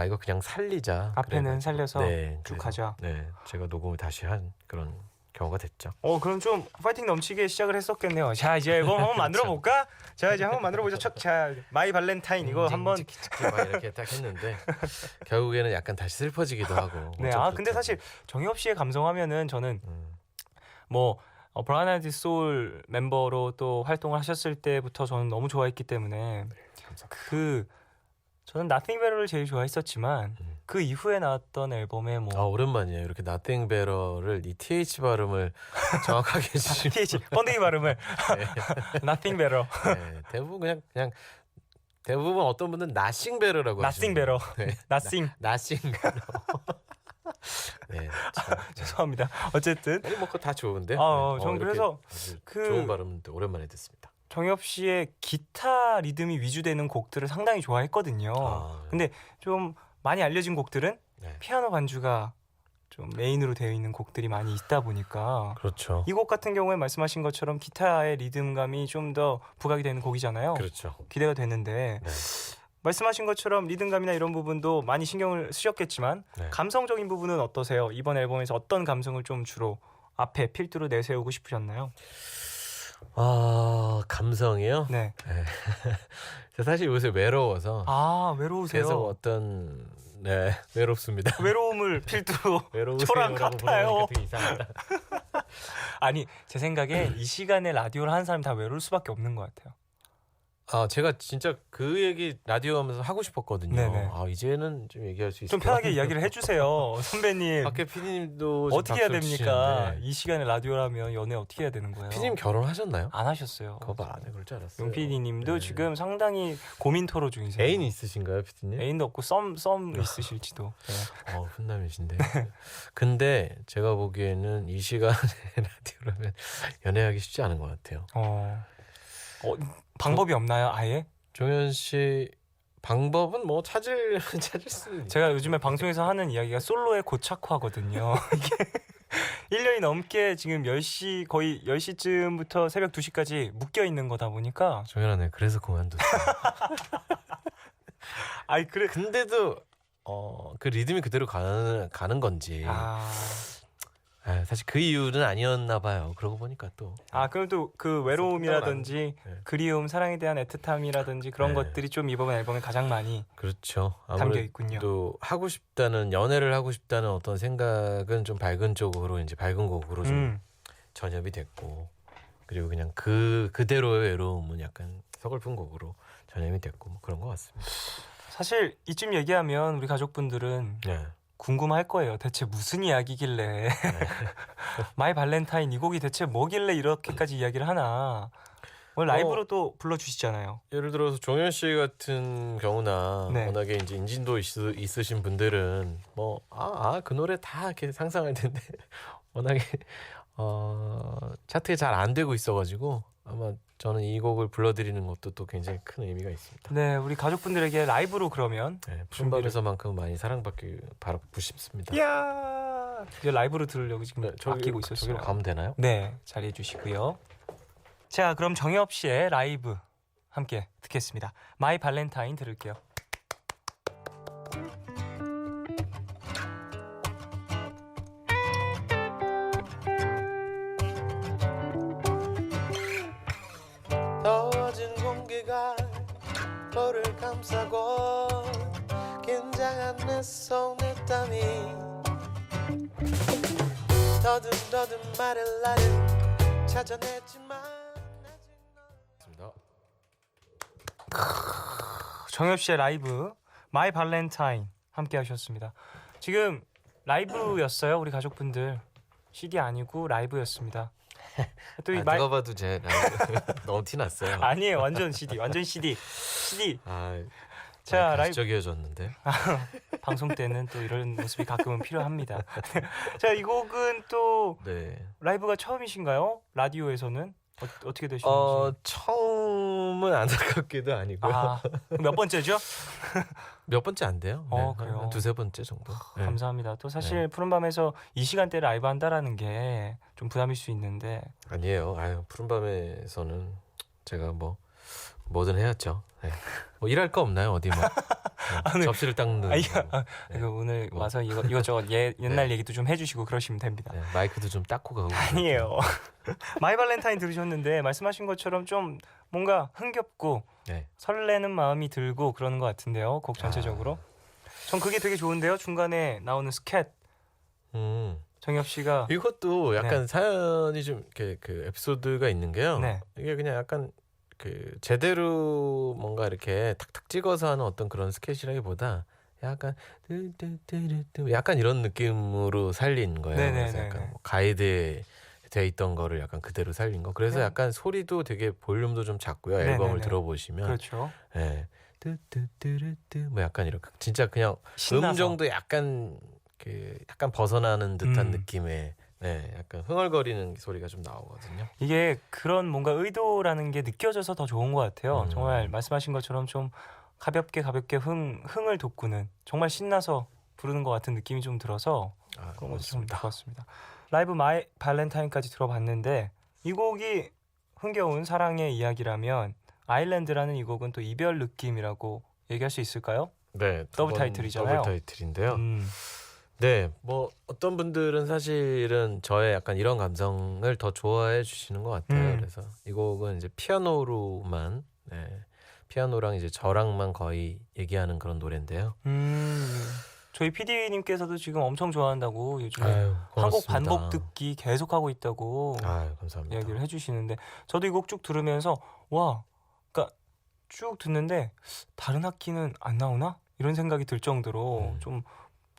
이거 그냥 살리자. 앞에는 그래가지고. 살려서 네, 쭉 그래서, 가자. 네, 제가 녹음을 다시 한 그런 경우가 됐죠. 그럼 좀 파이팅 넘치게 시작을 했었겠네요. 자, 이제 앨범 한번 만들어 볼까? 자, 이제 한번 만들어 보자. 자, 마이 발렌타인 이거 한번. 막 이렇게 딱 했는데 결국에는 약간 다시 슬퍼지기도 하고. 네. 좀 근데 그렇더라고요. 사실 정엽 씨의 감성하면은 저는 뭐 브라이언 소울 멤버로 또 활동을 하셨을 때부터 저는 너무 좋아했기 때문에 저는 Nothing Better를 제일 좋아했었지만 그 이후에 나왔던 앨범에 뭐 오랜만이에요. 이렇게 Nothing Better를 이 TH 발음을 정확하게 해주시면 TH 번데기 발음을 Nothing Better, 네, 대부분 어떤 분은 Nothing Better라고 Nothing 하시네요. Better, 네. Nothing. Nothing Better. 네, 참. 죄송합니다. 어쨌든 아니 뭐 그거 다 좋은데. 전 이렇게 그래서 아주 그- 좋은 발음도 오랜만에 듣습니다. 정엽 씨의 기타 리듬이 위주되는 곡들을 상당히 좋아했거든요. 네. 근데 좀 많이 알려진 곡들은 네. 피아노 반주가 좀 메인으로 되어 있는 곡들이 많이 있다 보니까 그렇죠. 이 곡 같은 경우에 말씀하신 것처럼 기타의 리듬감이 좀 더 부각이 되는 곡이잖아요. 그렇죠. 기대가 되는데 네. 말씀하신 것처럼 리듬감이나 이런 부분도 많이 신경을 쓰셨겠지만 네. 감성적인 부분은 어떠세요? 이번 앨범에서 어떤 감성을 좀 주로 앞에 필두로 내세우고 싶으셨나요? 감성이요? 네. 사실 요새 외로워서 아, 외로우세요. 계속 외롭습니다. 외로움을 필두로 외로우세요라고 저랑 부르는 같아요. 게 되게 이상하다. 아니, 제 생각에 이 시간에 라디오를 하는 사람이 다 외로울 수밖에 없는 것 같아요. 제가 진짜 그 얘기 라디오 하면서 하고 싶었거든요. 네네. 이제는 좀 얘기할 수 있을 좀 것 편하게 같아요. 이야기를 해주세요, 선배님. 밖에 PD님도 어떻게 해야 됩니까? 치는데. 이 시간에 라디오라면 연애 어떻게 해야 되는 거예요? PD님 결혼하셨나요? 안 하셨어요. 그거 봐, 그럴 줄 알았어요. 용 PD님도 네. 지금 상당히 고민 토로 중이세요. 애인 있으신가요, PD님? 애인도 없고 썸 있으실지도. 네. 훈남이신데. 근데 제가 보기에는 이 시간에 라디오라면 연애하기 쉽지 않은 것 같아요. 방법이 없나요, 아예? 종현 씨 방법은 뭐 찾을 수는 있죠. 제가 요즘에 방송에서 하는 이야기가 솔로의 고착화거든요. 이게 1년이 넘게 지금 10시 거의 10시쯤부터 새벽 2시까지 묶여 있는 거다 보니까 종현아, 네, 그래서 그만뒀어요. 아이 그래. 근데도 그 리듬이 그대로 가는 건지. 사실 그 이유는 아니었나 봐요. 그러고 보니까 또. 그럼 또 그 외로움이라든지 네. 그리움, 사랑에 대한 애틋함이라든지 그런 네. 것들이 좀 이번 앨범에 가장 많이 그렇죠. 담겨 있군요. 또 연애를 하고 싶다는 어떤 생각은 좀 밝은 곡으로 좀 전염이 됐고, 그리고 그냥 그대로의 외로움은 약간 서글픈 곡으로 전염이 됐고 뭐 그런 것 같습니다. 사실 이쯤 얘기하면 우리 가족분들은 네. 궁금할 거예요. 대체 무슨 이야기길래 마이 발렌타인 이 곡이 대체 뭐길래 이렇게까지 이야기를 하나. 오늘 라이브로 또 불러주시잖아요. 예를 들어서 종현 씨 같은 경우나 네. 워낙에 이제 인진도 있으신 분들은 뭐 그 노래 다 이렇게 상상할 텐데 워낙에 차트에 잘 안 되고 있어가지고 아마 저는 이 곡을 불러드리는 것도 또 굉장히 큰 의미가 있습니다. 네, 우리 가족분들에게 라이브로 그러면 푸른밤에서만큼 많이 바라보고 싶습니다. 이야, 이제 라이브로 들으려고 지금 아끼고 있었어요. 저기로 가면 되나요? 네, 자리해 주시고요. 자, 그럼 정엽 씨의 라이브 함께 듣겠습니다. 마이 발렌타인 들을게요. 더워진 공기가 볼을 감싸고 긴장한 내 손에 땀이 더듬더듬 말을 나를 찾아냈지만 정엽 씨의 라이브 마이 발렌타인 함께 하셨습니다. 지금 라이브였어요, 우리 가족분들. CD 아니고 라이브였습니다. 또 누가 봐도 제 너무 티났어요. 아니에요, 완전 CD, 완전 CD. 자, 라이브 적이어졌는데. 방송 때는 또 이런 모습이 가끔은 필요합니다. 자, 이 곡은 또 라이브가 처음이신가요? 라디오에서는 어떻게 되시는지? 처음은 안타깝게도 아니고요. 몇 번째죠? 몇 번째 안 돼요. 그래요? 한 두세 번째 정도. 감사합니다. 또 사실 푸른밤에서 이 시간대 라이브 한다라는 게 좀 부담일 수 있는데. 아니에요. 푸른밤에서는 제가 뭐든 해야죠. 뭐 일할 거 없나요? 어디 접시를 닦는. 오늘 와서 이것저것 옛날 얘기도 좀 해주시고 그러시면 됩니다. 마이크도 좀 닦고 가고. 아니에요. 마이 발렌타인 들으셨는데 말씀하신 것처럼 좀 뭔가 흥겹고 설레는 마음이 들고 그러는 것 같은데요. 곡 전체적으로. 전 그게 되게 좋은데요. 중간에 나오는 스캣. 정엽 씨가 이것도 약간 사연이 좀 이렇게 그 에피소드가 있는 게요. 이게 그냥 약간 그 제대로 뭔가 이렇게 탁탁 찍어서 하는 어떤 그런 스케치라기보다 약간 약간 이런 느낌으로 살린 거예요. 그래서 약간 가이드에 돼 있던 거를 약간 그대로 살린 거. 그래서 약간 소리도 되게 볼륨도 좀 작고요. 앨범을 들어보시면. 그렇죠. 뭐 약간 이렇게 진짜 그냥 신나서. 음정도 약간 벗어나는 듯한 느낌의 약간 흥얼거리는 소리가 좀 나오거든요. 이게 그런 뭔가 의도라는 게 느껴져서 더 좋은 것 같아요. 정말 말씀하신 것처럼 좀 가볍게 흥을 돋구는, 정말 신나서 부르는 것 같은 느낌이 좀 들어서 그런 것도 좀 좋았습니다. 라이브 마이 발렌타인까지 들어봤는데 이 곡이 흥겨운 사랑의 이야기라면 아일랜드라는 이 곡은 또 이별 느낌이라고 얘기할 수 있을까요? 네, 더블 타이틀이잖아요. 더블 타이틀인데요. 네, 뭐 어떤 분들은 사실은 저의 약간 이런 감성을 더 좋아해 주시는 것 같아요. 그래서 이 곡은 이제 피아노로만, 네, 피아노랑 이제 저랑만 거의 얘기하는 그런 노래인데요. 저희 PD님께서도 지금 엄청 좋아한다고 요즘에 아유, 한 곡 고맙습니다. 반복 듣기 계속 하고 있다고 아유, 감사합니다. 이야기를 해주시는데 저도 이 곡 쭉 들으면서 와, 그러니까 쭉 듣는데 다른 악기는 안 나오나 이런 생각이 들 정도로 좀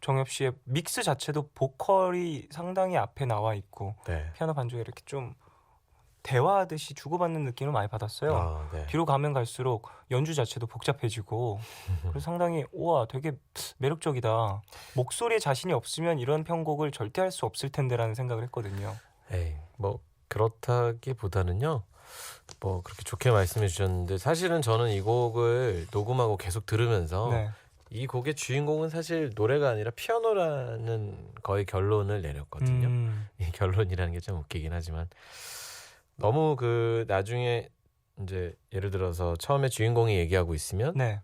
정엽 씨의 믹스 자체도 보컬이 상당히 앞에 나와 있고 네. 피아노 반주에 이렇게 좀 대화하듯이 주고받는 느낌을 많이 받았어요. 아, 네. 뒤로 가면 갈수록 연주 자체도 복잡해지고 그래서 상당히 우와 되게 매력적이다. 목소리에 자신이 없으면 이런 편곡을 절대 할 수 없을 텐데라는 생각을 했거든요. 에이, 뭐 그렇다기보다는요. 뭐 그렇게 좋게 말씀해 주셨는데 사실은 저는 이 곡을 녹음하고 계속 들으면서 네. 이 곡의 주인공은 사실 노래가 아니라 피아노라는 거의 결론을 내렸거든요. 이 결론이라는 게 좀 웃기긴 하지만 너무 그 나중에 이제 예를 들어서 처음에 주인공이 얘기하고 있으면 네.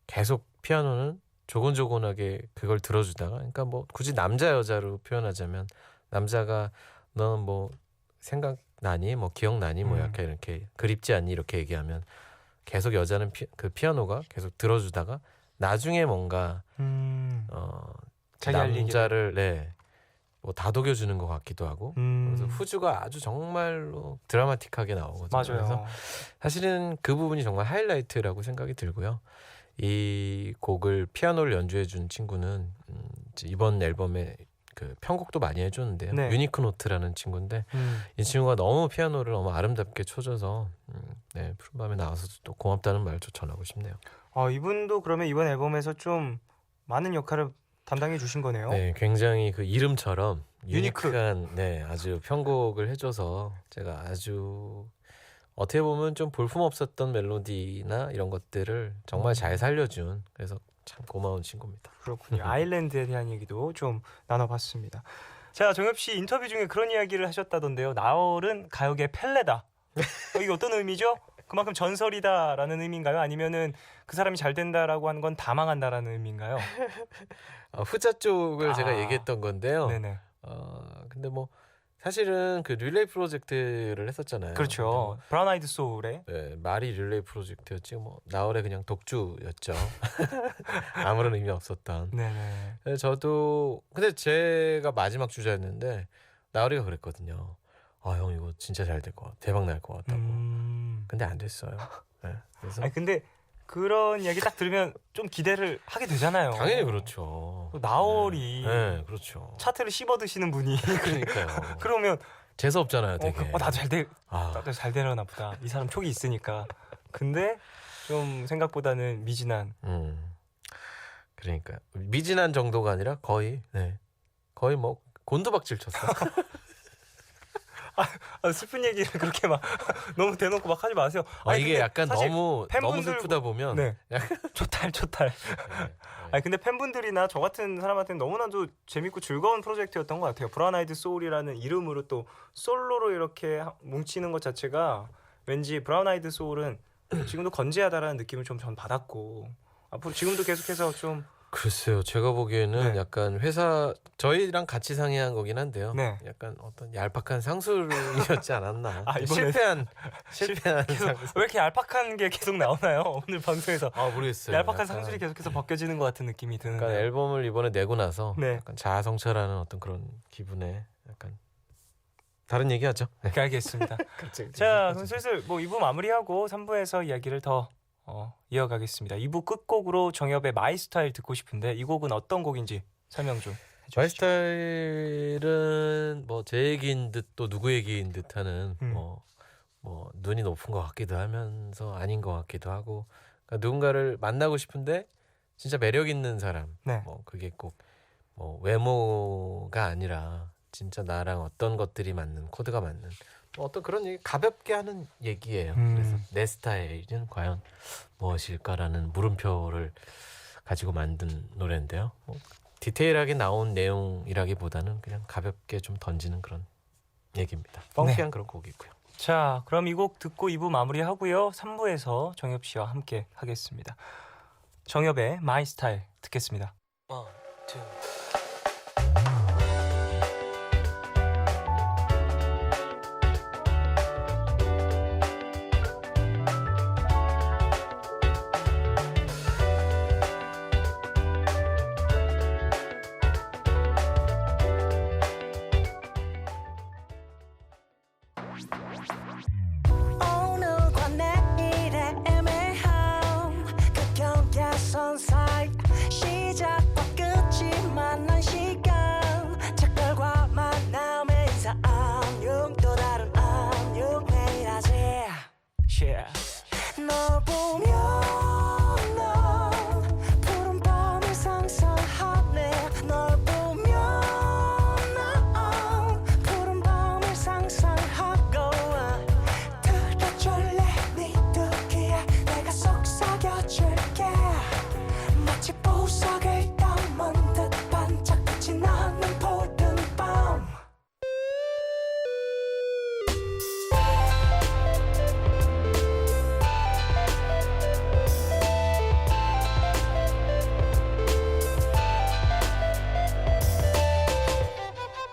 계속 피아노는 조곤조곤하게 그걸 들어주다가 그러니까 뭐 굳이 남자 여자로 표현하자면 남자가 너 뭐 생각나니 뭐 기억나니 뭐 약간 이렇게 그립지 않니 이렇게 얘기하면 계속 여자는 그 피아노가 계속 들어주다가 나중에 뭔가 자기 할 얘기를. 남자를 뭐 다독여주는 것 같기도 하고 그래서 후주가 아주 정말로 드라마틱하게 나오거든요. 맞아요. 그래서 사실은 그 부분이 정말 하이라이트라고 생각이 들고요. 이 곡을 피아노를 연주해준 친구는 이번 앨범에 그 편곡도 많이 해줬는데요. 네. 유니크노트라는 친구인데 이 친구가 너무 피아노를 너무 아름답게 쳐줘서 네, 푸른밤에 나와서 또 고맙다는 말도 전하고 싶네요. 이분도 그러면 이번 앨범에서 좀 많은 역할을 담당해 주신 거네요. 네, 굉장히 그 이름처럼 유니크. 유니크한 아주 편곡을 해줘서 제가 아주 어떻게 보면 좀 볼품없었던 멜로디나 이런 것들을 정말 잘 살려준 그래서 참 고마운 친구입니다. 그렇군요. 아일랜드에 대한 얘기도 좀 나눠봤습니다. 자, 정엽 씨 인터뷰 중에 그런 이야기를 하셨다던데요. 나얼은 가요계 펠레다. 이게 어떤 의미죠? 그만큼 전설이다라는 의미인가요? 아니면은 그 사람이 잘 된다라고 하는 건 다 망한다라는 의미인가요? 후자 쪽을 제가 아. 얘기했던 건데요. 네네. 근데 뭐 사실은 그 릴레이 프로젝트를 했었잖아요. 그렇죠. 브라운 아이드 소울의 네, 말이 릴레이 프로젝트였지 뭐 나월의 그냥 독주였죠. 아무런 의미 없었던. 네네. 그래서 저도 근데 제가 마지막 주자였는데 나월이가 그랬거든요. 형 이거 진짜 잘 될 것 같아. 대박 날 것 같다고. 근데 안 됐어요. 네, 그래서 아니 근데 그런 이야기 딱 들으면 좀 기대를 하게 되잖아요. 당연히 그렇죠. 또 나월이 네, 그렇죠. 차트를 씹어 드시는 분이 그러니까요. 그러면 재수 없잖아요, 되게. 나도 아, 나도 잘 되려나 보다. 이 사람 촉이 있으니까. 근데 좀 생각보다는 미진한. 그러니까 미진한 정도가 아니라 거의 뭐 곤두박질 쳤어. 슬픈 얘기를 그렇게 막 너무 대놓고 막 하지 마세요. 이게 근데 약간 사실 너무 팬분들- 슬프다 보면 네. 약간 초탈. 네. 아니 근데 팬분들이나 저 같은 사람한테는 너무나도 재밌고 즐거운 프로젝트였던 것 같아요. 브라운 아이드 소울이라는 이름으로 또 솔로로 이렇게 뭉치는 것 자체가 왠지 브라운 아이드 소울은 지금도 건재하다라는 느낌을 좀 전 받았고 앞으로 지금도 계속해서 좀 글쎄요, 제가 보기에는 네. 약간 회사 저희랑 같이 상의한 거긴 한데요. 네. 약간 어떤 얄팍한 상술이었지 않았나. 이번에 실패한 계속 상술. 왜 이렇게 얄팍한 게 계속 나오나요? 오늘 방송에서 모르겠어요. 얄팍한 약간 상술이 계속해서 벗겨지는 것 같은 느낌이 약간 드는데. 앨범을 이번에 내고 나서 네. 약간 자아성찰하는 어떤 그런 기분에 약간 다른 얘기하죠. 네. 알겠습니다. 자, 그럼 슬슬 뭐 2부 마무리하고 3부에서 이야기를 더 이어가겠습니다. 2부 끝곡으로 정엽의 마이 스타일 듣고 싶은데 이 곡은 어떤 곡인지 설명 좀 마이 해주시죠. 스타일은 뭐 제 얘기인 듯 또 누구 얘기인 듯하는 뭐 눈이 높은 것 같기도 하면서 아닌 것 같기도 하고 그러니까 누군가를 만나고 싶은데 진짜 매력 있는 사람. 네. 뭐 그게 꼭 뭐 외모가 아니라 진짜 나랑 어떤 것들이 맞는 코드가 맞는 뭐 어떤 그런 얘기 가볍게 하는 얘기예요. 그래서 내 스타일은 과연 무엇일까라는 물음표를 가지고 만든 노래인데요. 뭐 디테일하게 나온 내용이라기보다는 그냥 가볍게 좀 던지는 그런 얘기입니다. 펑키한 그런 곡이고요. 자, 그럼 이 곡 듣고 2부 마무리하고요. 3부에서 정엽 씨와 함께 하겠습니다. 정엽의 마이 스타일 듣겠습니다. 1, 2 yeah. 널 보면 난 푸른 밤을 상상하네 널 보면 난 푸른 밤을 상상하고 들어줄래 네 두기에 내가 속삭여줄게 마치 보석을 담은 듯 반짝빛이 나는 푸른 밤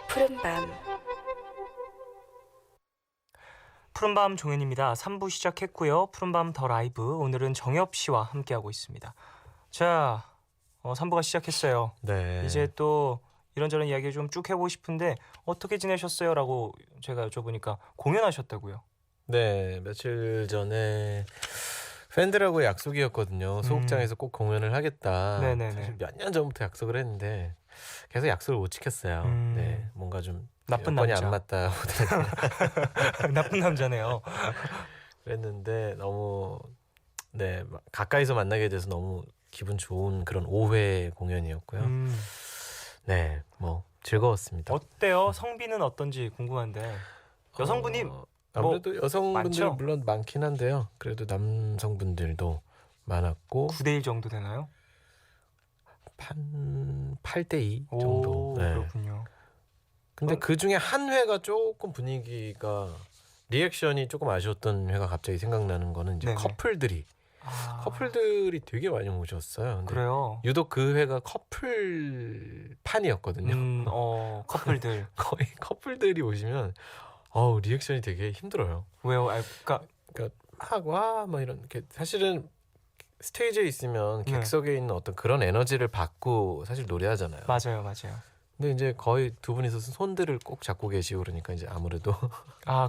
푸른밤 푸른밤 종현입니다. 3부 시작했고요. 푸른밤 더 라이브 오늘은 정엽 씨와 함께하고 있습니다. 자, 3부가 시작했어요. 네. 이제 또 이런저런 이야기 좀 쭉 해보고 싶은데 어떻게 지내셨어요? 라고 제가 여쭤보니까 공연하셨다고요. 네, 며칠 전에 팬들하고 약속이었거든요. 소극장에서 꼭 공연을 하겠다. 네네네. 사실 몇 년 전부터 약속을 했는데 계속 약속을 못 지켰어요. 네, 뭔가 좀 나쁜 여건이 남자. 안 맞다 나쁜 남자네요. 그랬는데 너무 네 가까이서 만나게 돼서 너무 기분 좋은 그런 5회 공연이었고요. 네, 뭐 즐거웠습니다. 어때요? 성비는 어떤지 궁금한데 여성분이 아무래도 여성분들 많죠? 물론 많긴 한데요. 그래도 남성분들도 많았고 9대1 정도 되나요? 8대2 정도. 오, 네. 그렇군요. 근데 그 중에 한 회가 조금 분위기가 리액션이 조금 아쉬웠던 회가 갑자기 생각나는 거는 이제 네네. 커플들이 되게 많이 오셨어요. 근데 그래요. 유독 그 회가 커플 판이었거든요. 커플들 거의 커플들이 오시면 리액션이 되게 힘들어요. 왜요? 그러니까 막 와 막 이런 게 사실은 스테이지에 있으면 네. 객석에 있는 어떤 그런 에너지를 받고 사실 노래하잖아요. 맞아요. 근데 이제 거의 두 분이서 손들을 꼭 잡고 계시고 그러니까 이제 아무래도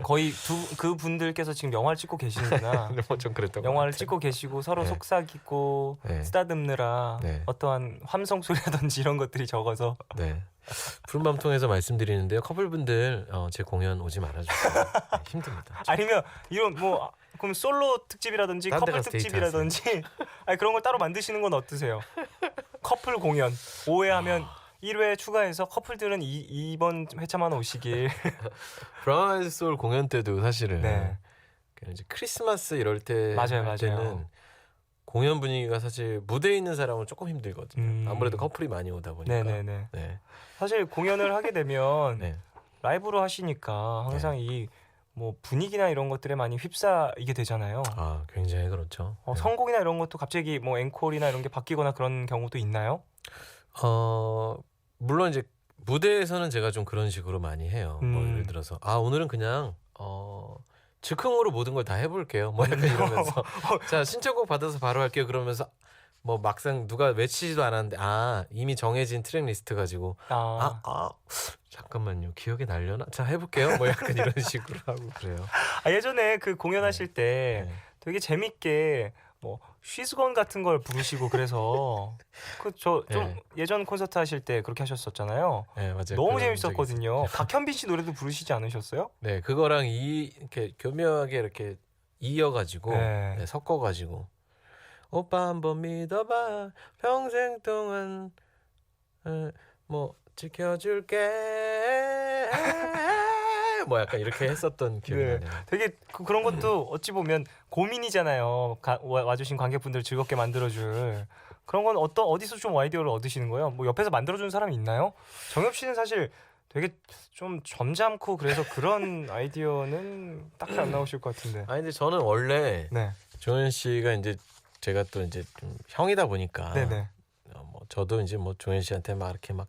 거의 그 분들께서 지금 영화를 찍고 계시는구나. 뭐 좀 그랬던 것 영화를 같아요. 찍고 계시고 서로 네. 속삭이고 네. 쓰다듬느라 네. 어떠한 함성 소리라든지 이런 것들이 적어서 네. 푸른밤 통해서 말씀드리는데요. 커플분들 제 공연 오지 말아주세요. 네, 힘듭니다. 아니면 이런 그럼 솔로 특집이라든지 딴데 커플 가서 특집이라든지 그런 걸 따로 만드시는 건 어떠세요? 커플 공연 5회 하면 1회 추가해서 커플들은 이번 회차만 오시길. 브라운 아이드 소울 공연 때도 사실은 네. 이제 크리스마스 이럴 때 맞아요, 할 때는 맞아요. 공연 분위기가 사실 무대에 있는 사람은 조금 힘들거든요. 음. 아무래도 커플이 많이 오다 보니까. 네네네. 네. 사실 공연을 하게 되면 네. 라이브로 하시니까 항상 이 분위기나 이런 것들에 많이 휩싸이게 되잖아요. 굉장히 그렇죠. 네. 선곡이나 이런 것도 갑자기 앵콜이나 이런 게 바뀌거나 그런 경우도 있나요? 물론 이제 무대에서는 제가 좀 그런 식으로 많이 해요. 뭐 예를 들어서 오늘은 그냥 즉흥으로 모든 걸 다 해볼게요. 뭐 약간 이러면서 자 신청곡 받아서 바로 할게요. 그러면서 뭐 막상 누가 외치지도 않았는데 이미 정해진 트랙 리스트 가지고 잠깐만요 기억이 날려나? 자 해볼게요. 뭐 약간 이런 식으로 하고 그래요. 예전에 그 공연하실 때 네. 되게 재밌게 쉬스건 같은 걸 부르시고 그래서 좀 네. 예전 콘서트 하실 때 그렇게 하셨었잖아요. 네 맞아요. 너무 그런 적이 재밌었거든요. 박현빈 씨 노래도 부르시지 않으셨어요? 네 그거랑 이렇게 교묘하게 이렇게 이어가지고 네. 네, 섞어가지고 오빠 한번 믿어봐 평생 동안 뭐 지켜줄게 뭐 약간 이렇게 했었던 기억이 네. 나네요. 되게 그런 것도 어찌 보면 고민이잖아요. 와주신 관객분들 즐겁게 만들어줄 그런 건 어디서 좀 아이디어를 얻으시는 거예요? 뭐 옆에서 만들어주는 사람이 있나요? 정엽 씨는 사실 되게 좀 점잖고 그래서 그런 아이디어는 딱히 안 나오실 것 같은데. 근데 저는 원래 네, 조현 씨가 이제 제가 또 이제 좀 형이다 보니까 네네. 뭐 저도 이제 뭐 조현 씨한테 막 이렇게 막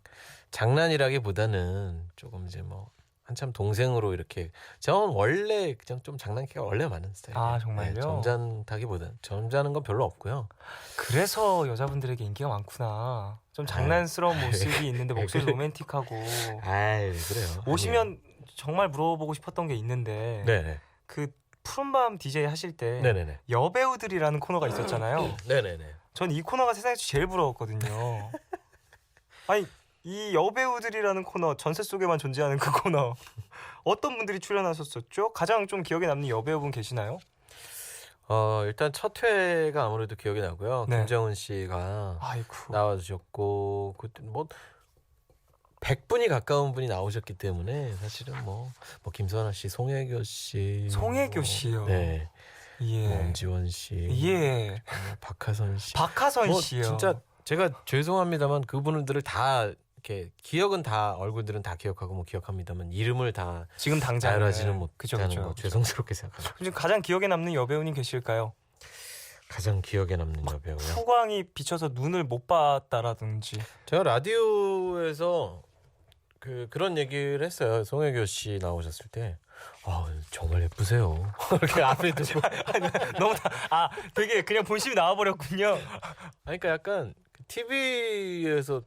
장난이라기보다는 조금 이제 뭐 한참 동생으로 이렇게 저는 원래 그냥 좀 장난기가 원래 많은 스타일이에요. 정말요? 네, 점잖다기보다는 점잖은 건 별로 없고요. 그래서 여자분들에게 인기가 많구나. 좀 장난스러운 모습이 있는데 목소리 로맨틱하고. 그래요. 오시면 정말 물어보고 싶었던 게 있는데 네네. 그 푸른밤 DJ 하실 때 네네네. 여배우들이라는 코너가 있었잖아요. 네네네. 전 이 코너가 세상에서 제일 부러웠거든요. 아니 이 여배우들이라는 코너 전세 속에만 존재하는 그 코너 어떤 분들이 출연하셨었죠? 가장 좀 기억에 남는 여배우분 계시나요? 일단 첫 회가 아무래도 기억이 나고요. 네. 김정은 씨가 아이고. 나와주셨고 그때 뭐 100분이 가까운 분이 나오셨기 때문에 사실은 뭐 김선아 씨, 송혜교 씨, 송혜교 씨요. 네, 예. 뭐 엄지원 씨, 예. 뭐 박하선 씨, 박하선 뭐 씨요. 진짜 제가 죄송합니다만 그분들을 다 이렇게 기억은 다 얼굴들은 다 기억하고 뭐 기억합니다만 이름을 다 지금 당장 나열하지는 그죠, 못하는 그죠, 거 그죠. 죄송스럽게 생각합니다. 지금 가장 기억에 남는 여배우님 계실까요? 가장 기억에 남는 여배우요. 후광이 비쳐서 눈을 못 봤다라든지. 제가 라디오에서 그런 얘기를 했어요. 송혜교 씨 나오셨을 때. 정말 예쁘세요. 이렇게 앞에 두고. 너무 되게 그냥 본심이 나와버렸군요. 그러니까 약간 TV에서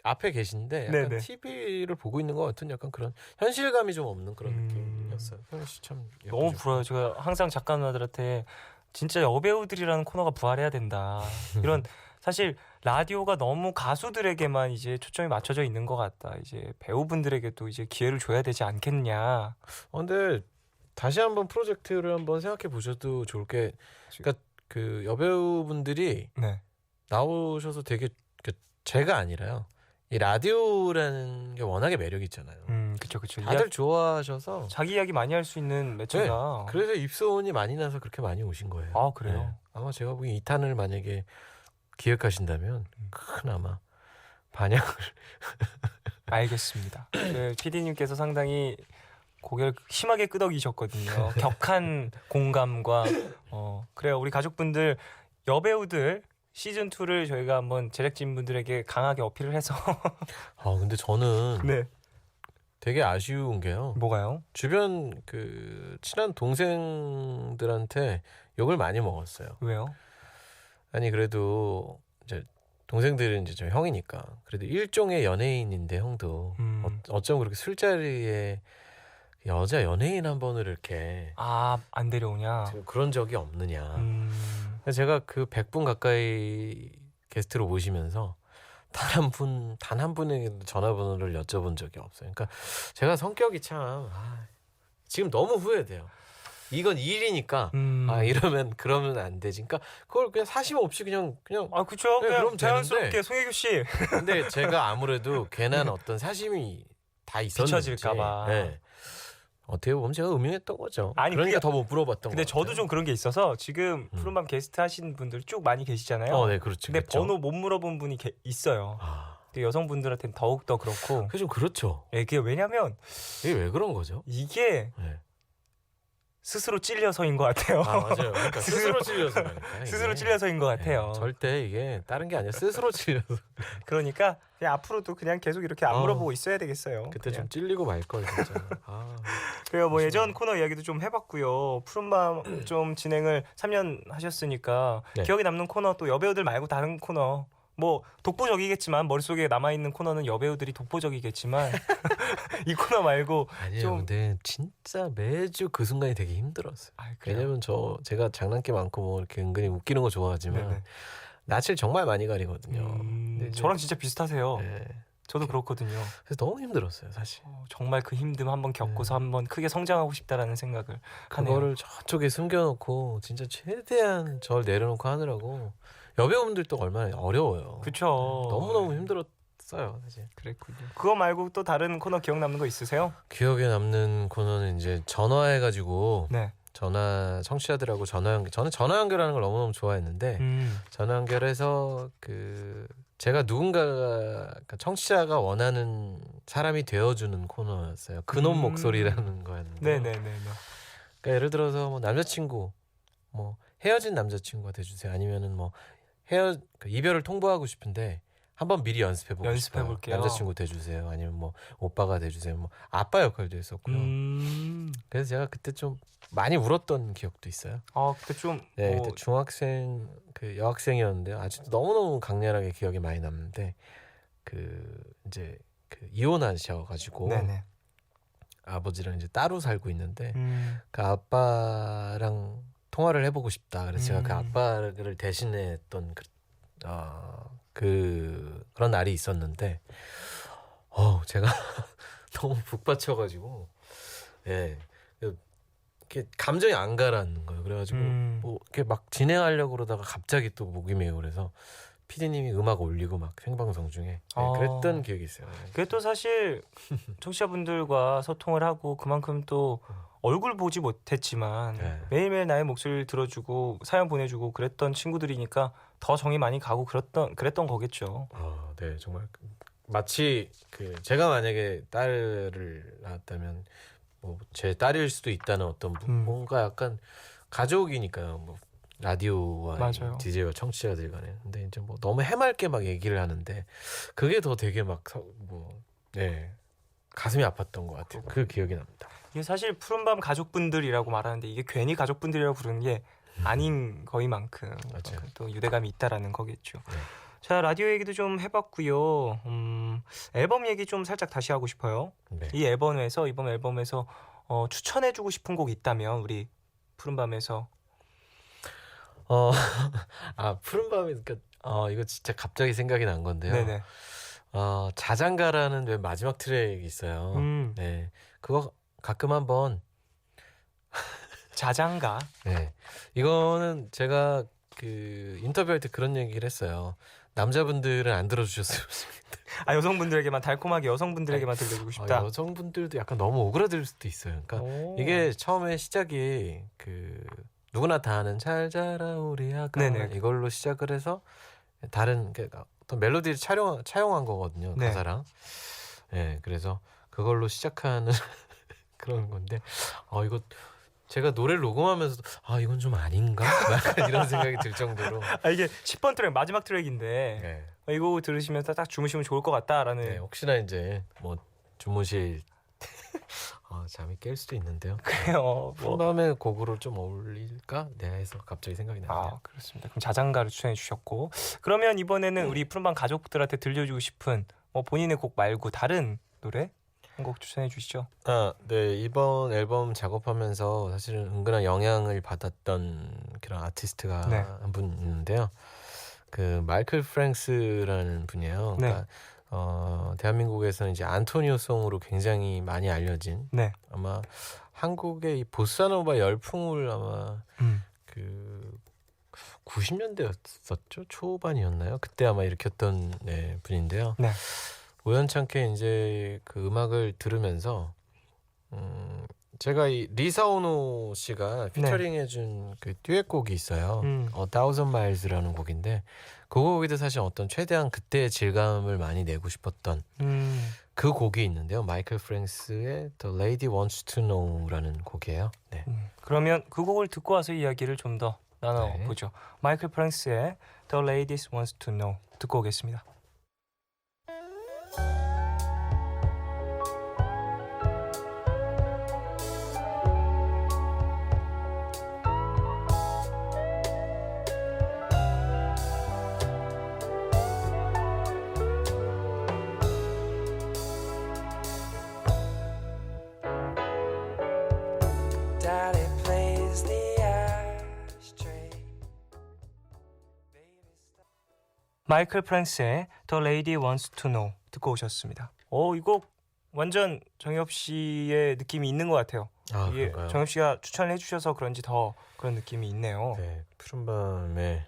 앞에 계신데 약간 네네. TV를 보고 있는 것 같은 약간 그런 현실감이 좀 없는 그런 음. 느낌이었어요. 송혜 씨참 너무 부러워요. 제가 항상 작가 누나들한테 진짜 여배우들이라는 코너가 부활해야 된다. 이런 사실 라디오가 너무 가수들에게만 이제 초점이 맞춰져 있는 것 같다. 이제 배우분들에게도 이제 기회를 줘야 되지 않겠냐. 근데 다시 한번 프로젝트를 한번 생각해 보셔도 좋을 게, 그러니까 그 여배우분들이 네. 나오셔서 되게 제가 아니라요. 이 라디오라는 게 워낙에 매력이 있잖아요. 그쵸. 다들 좋아하셔서 자기 이야기 많이 할 수 있는 매체가. 그래서 입소문이 많이 나서 그렇게 많이 오신 거예요. 아, 그래요? 네. 아마 제가 보기엔 2탄을 만약에 기획하신다면 큰 아마 반향을 알겠습니다. PD님께서 상당히 고개를 심하게 끄덕이셨거든요. 격한 공감과 그래요. 우리 가족분들 여배우들 시즌 2를 저희가 한번 제작진분들에게 강하게 어필을 해서 근데 저는 네. 되게 아쉬운 게요. 뭐가요? 주변 친한 동생들한테 욕을 많이 먹었어요. 왜요? 아니 그래도 이제 동생들은 이제 저 형이니까 그래도 일종의 연예인인데 형도 어쩜 그렇게 술자리에 여자 연예인 한 번을 이렇게 안 데려오냐? 지금 그런 적이 없느냐. 음, 제가 100분 가까이 게스트로 모시면서 단 한 분에게도 전화번호를 여쭤본 적이 없어요. 그러니까 제가 성격이 참 지금 너무 후회돼요. 이건 일이니까 그러면 안 되지. 그러니까 그걸 그냥 사심 없이 그냥 그쵸. 네, 그냥 그럼 자연스럽게 되는데. 송혜교 씨 근데 제가 아무래도 괜한 어떤 사심이 다 있었는지 비춰질까봐. 네. 어떻게 보면 제가 음흉했던 거죠. 아니, 그러니까 그게- 더 못 물어봤던 근데 거 저도 같아요. 좀 그런 게 있어서 지금 푸른밤 게스트 하신 분들 쭉 많이 계시잖아요. 네, 그렇죠. 근데 그렇죠. 번호 못 물어본 분이 있어요. 근데 여성분들한테는 더욱 더 그렇고. 그게 좀 그렇죠. 이게 왜냐면 이게 왜 그런 거죠? 이게 네. 스스로 찔려서인 것 같아요. 맞아요. 그러니까 스스로 찔려서 그러니까 스스로 이게. 찔려서인 것 같아요. 절대 이게 다른 게 아니라 스스로 찔려서. 그러니까 그냥 앞으로도 그냥 계속 이렇게 안 아. 물어보고 있어야 되겠어요. 그때 그냥. 좀 찔리고 말 걸 진짜. 그래요. 뭐 예전 코너 이야기도 좀 해봤고요. 푸른밤 좀 진행을 3년 하셨으니까 네. 기억에 남는 코너 또 여배우들 말고 다른 코너. 뭐 독보적이겠지만 머릿속에 남아있는 코너는 여배우들이 독보적이겠지만 이 코너 말고 아니에요. 좀- 근데 진짜 매주 그 순간이 되게 힘들었어요. 그래요? 왜냐면 제가 장난기 많고 뭐 이렇게 은근히 웃기는 거 좋아하지만 네네. 낯을 정말 많이 가리거든요. 근데 이제- 저랑 진짜 비슷하세요. 네. 저도 그렇거든요. 그래서 너무 힘들었어요, 사실. 정말 그 힘듦 한번 겪고서 한번 크게 성장하고 싶다라는 생각을 하네요. 그거를 저쪽에 숨겨놓고 진짜 최대한 저를 내려놓고 하느라고 여배우분들도 얼마나 어려워요. 그쵸. 너무너무 힘들었어요, 사실. 그랬군요. 그거 말고 또 다른 코너 기억 남는 거 있으세요? 기억에 남는 코너는 이제 전화해가지고 네. 청취자들하고 저는 전화 연결하는 걸 너무너무 좋아했는데 전화 연결해서 제가 그러니까 청취자가 원하는 사람이 되어주는 코너였어요. 그놈 목소리라는 거였는데. 네네네. 그러니까 예를 들어서 뭐 남자친구, 뭐 헤어진 남자친구가 돼주세요. 아니면은 뭐 이별을 통보하고 싶은데 한번 미리 연습해보고 싶어요. 연습해볼게요. 남자친구 돼주세요. 아니면 뭐 오빠가 돼주세요. 뭐 아빠 역할도 했었고요. 그래서 제가 그때 좀 많이 울었던 기억도 있어요. 그때 좀 네, 그때 중학생 여학생이었는데 아직도 너무너무 강렬하게 기억이 많이 남는데 이제 이혼하셔가지고 네네. 아버지랑 이제 따로 살고 있는데 그 아빠랑 통화를 해보고 싶다. 그래서 제가 그 아빠를 대신했던 그런 날이 있었는데 제가 너무 북받쳐가지고 이렇게 감정이 안 가라앉는 거예요. 그래가지고 뭐 이렇게 막 진행하려고 그러다가 갑자기 또 목이 메고 그래서 PD님이 음악 올리고 막 생방송 중에 네, 아. 그랬던 기억이 있어요. 그게 또 사실 청취자분들과 소통을 하고 그만큼 또 얼굴 보지 못했지만 네. 매일매일 나의 목소리를 들어주고 사연 보내주고 그랬던 친구들이니까 더 정이 많이 가고 그랬던 거겠죠. 네, 정말 마치 그 제가 만약에 딸을 낳았다면 뭐 제 딸일 수도 있다는 어떤 뭔가 약간 가족이니까요. 뭐 라디오와 맞아요. DJ와 청취자들 간에. 근데 이제 뭐 너무 해맑게 막 얘기를 하는데 그게 더 되게 막 네, 가슴이 아팠던 것 같아요. 그 기억이 납니다. 이게 사실 푸른밤 가족분들이라고 말하는데 이게 괜히 가족분들이라고 부르는 게 아닌 거이만큼 맞아요. 또 유대감이 있다라는 거겠죠. 네. 자, 라디오 얘기도 좀 해봤고요. 앨범 얘기 좀 살짝 다시 하고 싶어요. 네. 이 이번 앨범에서 추천해주고 싶은 곡 있다면 우리 푸른밤에서 푸른밤이 그러니까 이거 진짜 갑자기 생각이 난 건데요. 네네. 자장가라는 맨 마지막 트랙이 있어요. 네, 그거 가끔 한번 자장가. 네, 이거는 제가 그 인터뷰할 때 그런 얘기를 했어요. 남자분들은 안 들어주셨으면 좋겠다. 여성분들에게만 달콤하게 여성분들에게만 들려주고 싶다. 여성분들도 약간 너무 오그라들 수도 있어요. 그러니까 오. 이게 처음에 시작이 그 누구나 다 아는 잘 자라 우리 아가 네네. 이걸로 시작을 해서 다른 어떤 멜로디를 차용한 거거든요. 네. 가사랑. 네, 그래서 그걸로 시작하는 그런 건데 이거 제가 노래를 녹음하면서도 이건 좀 아닌가? 약간 이런 생각이 들 정도로. 이게 10번 트랙 마지막 트랙인데 네. 이거 들으시면서 딱 주무시면 좋을 것 같다라는. 네, 혹시나 이제 뭐 주무실 잠이 깰 수도 있는데요. 그래요. 뭐. 푸른밤의 곡으로 좀 어울릴까? 네, 해서 갑자기 생각이 나네요. 그렇습니다. 그럼 자장가를 추천해 주셨고 그러면 이번에는 우리 푸른밤 가족들한테 들려주고 싶은 본인의 곡 말고 다른 노래 한 곡 추천해 주시죠. 네, 이번 앨범 작업하면서 사실은 은근한 영향을 받았던 그런 아티스트가 네. 한 분 있는데요. 그 마이클 프랭스라는 분이에요. 네. 그러니까 대한민국에서는 이제 안토니오 송으로 굉장히 많이 알려진 네. 아마 한국의 이 보사노바 열풍을 아마 음. 그 90년대였었죠? 초반이었나요? 그때 아마 일으켰던 분인데요. 네. 우연찮게 이제 그 음악을 들으면서 제가 이 리사오노 씨가 피처링해준 그 듀엣곡이 있어요. A Thousand Miles라는 곡인데 그 곡에도 사실 어떤 최대한 그때의 질감을 많이 내고 싶었던 그 곡이 있는데요. 마이클 프랭스의 The Lady Wants to Know라는 곡이에요. 네. 그러면 그 곡을 듣고 와서 이야기를 좀 더 나눠보죠. 마이클 프랭스의 The Ladies Wants to Know 듣고 오겠습니다. Daddy plays the ashtray. 마이클 프랭스의 The Lady Wants to Know 듣고 오셨습니다. 이 곡 완전 정엽 씨의 느낌이 있는 것 같아요. 이게 그런가요? 정엽 씨가 추천을 해주셔서 그런지 더 그런 느낌이 있네요. 네, 푸른밤에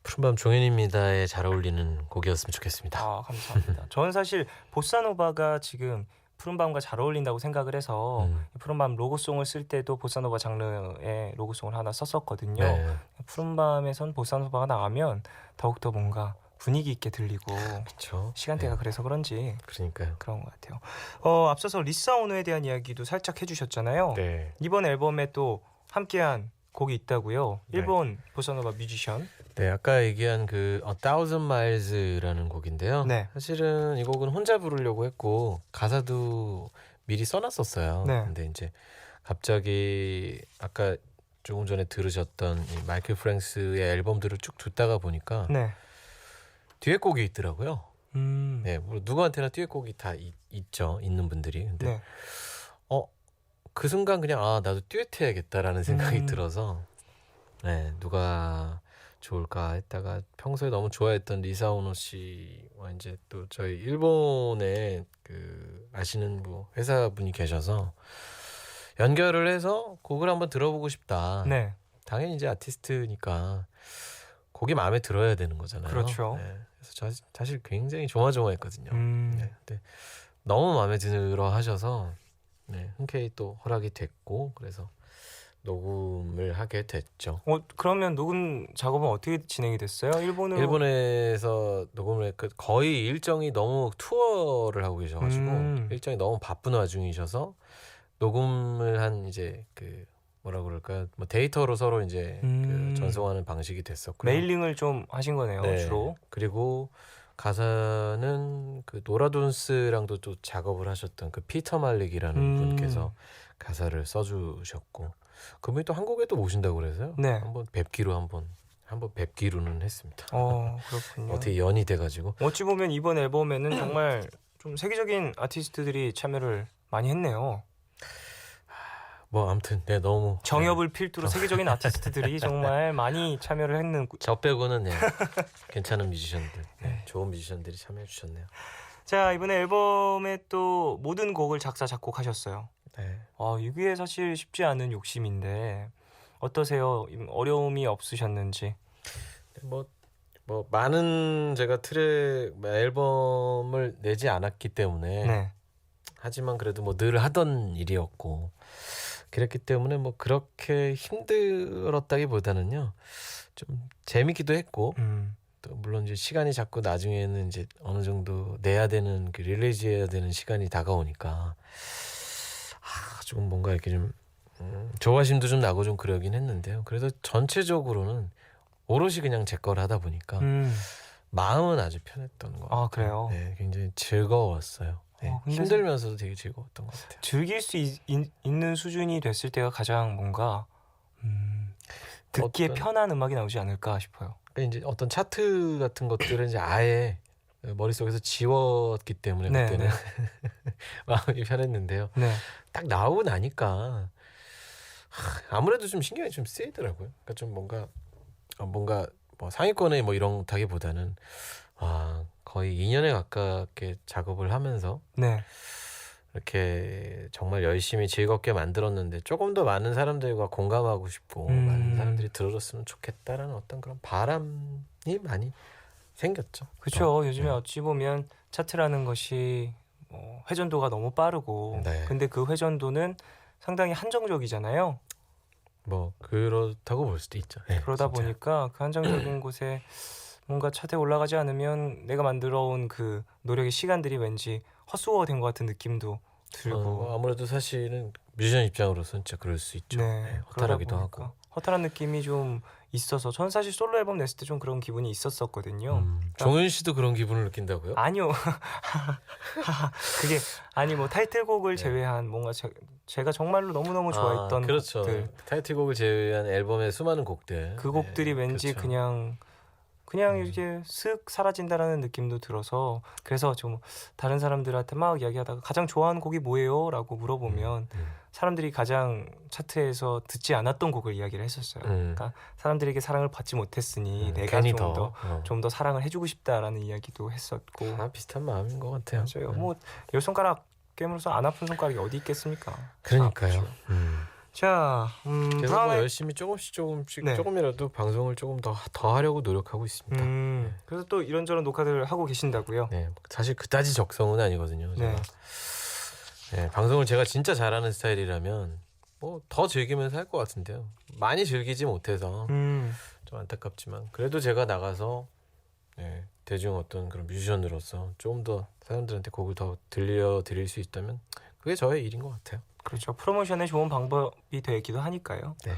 푸른밤 종현입니다에 잘 어울리는 곡이었으면 좋겠습니다. 감사합니다. 저는 사실 보사노바가 지금 푸른밤과 잘 어울린다고 생각을 해서 푸른밤 로고송을 쓸 때도 보사노바 장르의 로고송을 하나 썼었거든요. 네, 푸른밤에선 보사노바가 나가면 더욱더 뭔가 분위기 있게 들리고 그렇죠. 시간대가 그래서 그런지 그러니까요. 그런 것 같아요. 앞서서 리사 오노에 대한 이야기도 살짝 해주셨잖아요. 네, 이번 앨범에 또 함께한 곡이 있다고요. 네. 일본 보사노바 뮤지션. 네, 아까 얘기한 그 A Thousand Miles라는 곡인데요. 네. 사실은 이 곡은 혼자 부르려고 했고 가사도 미리 써놨었어요. 네. 근데 이제 갑자기 아까 조금 전에 들으셨던 이 마이클 프랭스의 앨범들을 쭉 듣다가 보니까 네. 듀엣곡이 있더라고요. 네. 네, 뭐 누구한테나 듀엣곡이 다 있죠. 있는 분들이. 근데 네. 그 순간 그냥 나도 듀엣 해야겠다라는 생각이 들어서 누가 좋을까 했다가 평소에 너무 좋아했던 리사오노 씨와 이제 또 저희 일본에 그 아시는 뭐 회사분이 계셔서 연결을 해서 곡을 한번 들어보고 싶다. 네. 당연히 이제 아티스트니까 곡이 마음에 들어야 되는 거잖아요. 그렇죠. 네. 그래서 사실 굉장히 조마조마했거든요. 음. 네. 근데 너무 마음에 들어 하셔서 네, 흔쾌히 또 허락이 됐고 그래서 녹음을 하게 됐죠. 그러면 녹음 작업은 어떻게 진행이 됐어요? 일본에서 녹음을 했고 거의 일정이 너무 투어를 하고 계셔가지고 일정이 너무 바쁜 와중이셔서 녹음을 한 이제 그 뭐라 그럴까요? 뭐 데이터로 서로 이제 그 전송하는 방식이 됐었고요. 메일링을 좀 하신 거네요, 네. 주로. 그리고 가사는 그 노라돈스랑도 또 작업을 하셨던 그 피터 말릭이라는 분께서 가사를 써주셨고 그분이 또 한국에 또 모신다고 그래서요. 네. 한번 뵙기로는 했습니다. 그렇군요. 어떻게 연이 돼가지고 어찌 보면 이번 앨범에는 정말 좀 세계적인 아티스트들이 참여를 많이 했네요. 뭐 아무튼 네 너무 정엽을 필두로 세계적인 아티스트들이 정말 많이 참여를 했는. 저 빼고는 네, 괜찮은 뮤지션들, 좋은 뮤지션들이 참여해 주셨네요. 자, 이번에 앨범에 또 모든 곡을 작사 작곡하셨어요. 네. 이게 사실 쉽지 않은 욕심인데 어떠세요? 어려움이 없으셨는지. 뭐 많은 제가 앨범을 내지 않았기 때문에 네. 하지만 그래도 뭐 늘 하던 일이었고 그랬기 때문에 뭐 그렇게 힘들었다기보다는요 좀 재밌기도 했고 또 물론 이제 시간이 자꾸 나중에는 이제 어느 정도 내야 되는 그 릴리즈해야 되는 시간이 다가오니까 조금 뭔가 이렇게 좀 조바심도 좀 나고 좀 그러긴 했는데요. 그래도 전체적으로는 오롯이 그냥 제 걸 하다 보니까 마음은 아주 편했던 것 같아요. 그래요? 네, 굉장히 즐거웠어요. 네, 근데 힘들면서도 되게 즐거웠던 것 같아요. 즐길 수 있는 수준이 됐을 때가 가장 뭔가 듣기에 편한 음악이 나오지 않을까 싶어요. 그러니까 이제 어떤 차트 같은 것들은 이제 아예 머릿속에서 지웠기 때문에 네, 그때는 마음이 편했는데요. 네. 딱 나오고 나니까 아무래도 좀 신경이 좀 쓰이더라고요. 그러니까 좀 뭔가 뭐 상위권에 뭐 이런다기보다는 거의 2년에 가깝게 작업을 하면서 네. 이렇게 정말 열심히 즐겁게 만들었는데 조금 더 많은 사람들과 공감하고 싶고 많은 사람들이 들어줬으면 좋겠다라는 어떤 그런 바람이 많이 생겼죠. 그렇죠. 요즘에 어찌 보면 차트라는 것이 회전도가 너무 빠르고 네. 근데 그 회전도는 상당히 한정적이잖아요. 뭐 그렇다고 볼 수도 있죠. 네, 그러다 진짜. 보니까 그 한정적인 곳에 뭔가 차트에 올라가지 않으면 내가 만들어온 그 노력의 시간들이 왠지 헛수고가 된 것 같은 느낌도 들고 아무래도 사실은 뮤지션 입장으로서는 진짜 그럴 수 있죠. 네, 허탈하기도 그러다 보니까 하고. 허탈한 느낌이 좀 있어서 전 사실 솔로 앨범 냈을 때 좀 그런 기분이 있었었거든요. 종현 씨도 그런 기분을 느낀다고요? 아니요. 그게 뭐 타이틀곡을 제외한 뭔가 제가 정말로 너무너무 좋아했던 그렇죠. 곡들. 타이틀곡을 제외한 앨범의 수많은 곡들. 그 곡들이 왠지 그렇죠. 그냥 이렇게 슥 사라진다라는 느낌도 들어서 그래서 좀 다른 사람들한테 막 이야기하다가 가장 좋아하는 곡이 뭐예요? 라고 물어보면 사람들이 가장 차트에서 듣지 않았던 곡을 이야기를 했었어요. 그러니까 사람들에게 사랑을 받지 못했으니 내가 괜히 좀 더 사랑을 해주고 싶다라는 이야기도 했었고 비슷한 마음인 것 같아요. 맞아요. 뭐 10손가락 깨물어서 안 아픈 손가락이 어디 있겠습니까? 그러니까요. 아프죠. 자, 그래서 뭐 브라운의 열심히 조금씩 네. 조금이라도 방송을 조금 더 하려고 노력하고 있습니다. 그래서 또 이런저런 녹화들을 하고 계신다고요? 네, 사실 그다지 적성은 아니거든요. 네. 제가. 방송을 제가 진짜 잘하는 스타일이라면 뭐 더 즐기면서 할 것 같은데요. 많이 즐기지 못해서 좀 안타깝지만 그래도 제가 나가서 대중 어떤 그런 뮤지션으로서 조금 더 사람들한테 곡을 더 들려드릴 수 있다면 그게 저의 일인 것 같아요. 그렇죠. 프로모션의 좋은 방법이 되기도 하니까요. 네.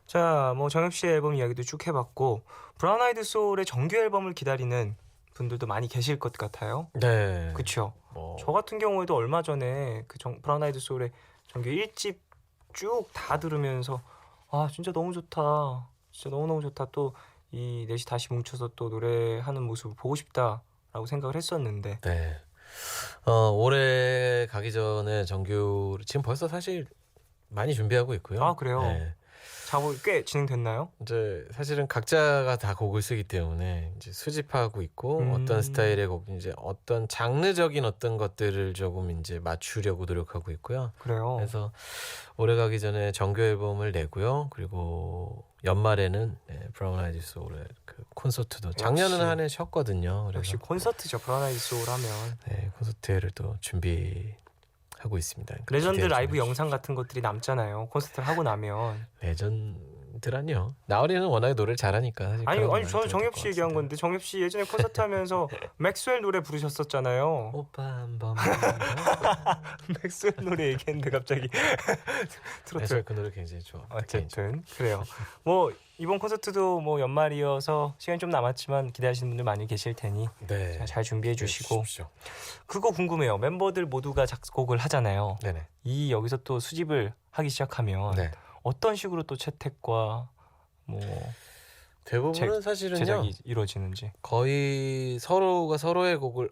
자, 뭐 정엽 씨의 앨범 이야기도 쭉 해봤고 브라운 아이드 소울의 정규 앨범을 기다리는 분들도 많이 계실 것 같아요. 네. 그렇죠. 뭐 저 같은 경우에도 얼마 전에 그 브라운 아이드 소울의 정규 1집 쭉 다 들으면서 진짜 너무 좋다. 진짜 너무너무 좋다. 또 이 넷이 다시 뭉쳐서 또 노래하는 모습을 보고 싶다라고 생각을 했었는데 네. 올해 가기 전에 정규 지금 벌써 사실 많이 준비하고 있고요. 그래요? 네. 작업이 꽤 진행됐나요? 이제 사실은 각자가 다 곡을 쓰기 때문에 이제 수집하고 있고 어떤 스타일의 곡 이제 어떤 장르적인 어떤 것들을 조금 이제 맞추려고 노력하고 있고요. 그래요. 그래서 올해 가기 전에 정규 앨범을 내고요. 그리고 연말에는 브라운 아이드 소울의 그 콘서트도 작년은 역시. 한 해 쉬었거든요. 그래서 역시 콘서트죠. 브라운 아이드 소울 하면 콘서트를 또 준비하고 있습니다. 그러니까 레전드 기대 좀 라이브 해주십시오. 영상 같은 것들이 남잖아요. 콘서트를 하고 나면. 레전드라니요. 나얼이는 워낙에 노래를 잘하니까 사실 아니 그런 아니 거 저는 많이 정엽 들을 씨 것 얘기한 같은데. 건데 정엽 씨 예전에 콘서트 하면서 맥스웰 노래 부르셨었잖아요. 오빠 한번 맥스웰 노래 얘기했는데 갑자기 트로트. 그래서 그 노래 굉장히 좋아. 어쨌든 그래요. 뭐 이번 콘서트도 뭐 연말이어서 시간이 좀 남았지만 기대하시는 분들 많이 계실 테니 네. 잘 준비해 주시고 주십시오. 그거 궁금해요. 멤버들 모두가 작곡을 하잖아요. 네네. 이 여기서 또 수집을 하기 시작하면 네. 어떤 식으로 또 채택과 뭐 대부분은 사실은요. 제작이 이루어지는지. 거의 서로가 서로의 곡을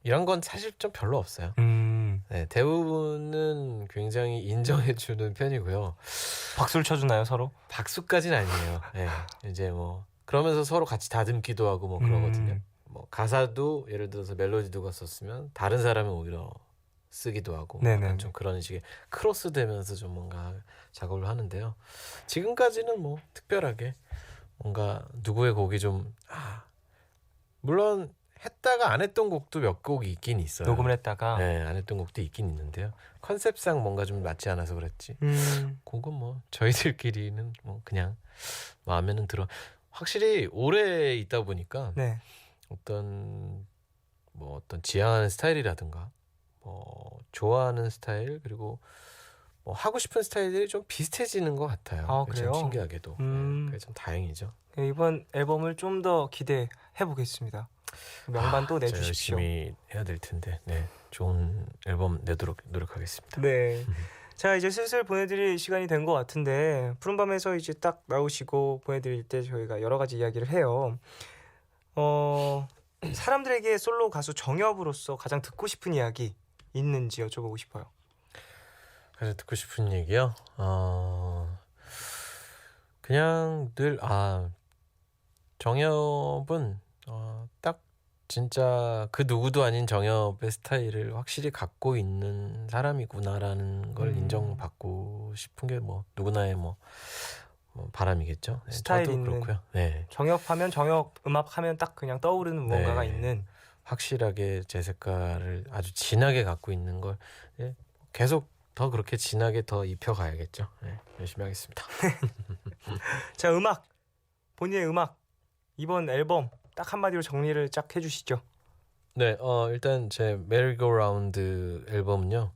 이런 건 사실 좀 별로 없어요. 네, 대부분은 굉장히 인정해주는 편이고요. 박수를 쳐주나요 서로? 박수까지는 아니에요. 네, 이제 뭐 그러면서 서로 같이 다듬기도 하고 뭐 그러거든요. 뭐 가사도 예를 들어서 멜로디 누가 썼으면 다른 사람이 오히려 쓰기도 하고 네네. 약간 좀 그런 식의 크로스되면서 좀 뭔가 작업을 하는데요. 지금까지는 뭐 특별하게 뭔가 누구의 곡이 좀 물론 했다가 안 했던 곡도 몇 곡이 있긴 있어요. 녹음을 했다가 네, 안 했던 곡도 있긴 있는데요. 컨셉상 뭔가 좀 맞지 않아서 그랬지. 곡은 뭐 저희들끼리는 뭐 그냥 마음에는 들어. 확실히 오래 있다 보니까 네. 어떤 지향하는 스타일이라든가 뭐 좋아하는 스타일 그리고 뭐 하고 싶은 스타일들이 좀 비슷해지는 것 같아요. 아, 그게 그래요? 참 신기하게도. 그게 참 다행이죠. 이번 앨범을 좀 더 기대해 보겠습니다. 명반 또 진짜 내주십시오. 열심히 해야 될 텐데, 네, 좋은 앨범 내도록 노력하겠습니다. 네. 자 이제 슬슬 보내드릴 시간이 된 것 같은데 푸른밤에서 이제 딱 나오시고 보내드릴 때 저희가 여러 가지 이야기를 해요. 사람들에게 솔로 가수 정엽으로서 가장 듣고 싶은 이야기 있는지 여쭤보고 싶어요. 그래서 듣고 싶은 얘기요. 그냥 늘 정엽은 딱 진짜 그 누구도 아닌 정엽의 스타일을 확실히 갖고 있는 사람이구나라는 걸 인정받고 싶은 게 뭐 누구나의 뭐 바람이겠죠. 네, 스타일 저도 있는. 그렇고요. 네, 정엽하면 정엽 음악하면 딱 그냥 떠오르는 무언가가 네. 있는. 확실하게 제 색깔을 아주 진하게 갖고 있는 걸 계속 더 그렇게 진하게 더 입혀가야겠죠. 네, 열심히 하겠습니다. 자 음악 본인의 음악 이번 앨범 딱 한마디로 정리를 쫙 해주시죠. 네, 일단 제 메리고라운드 앨범은요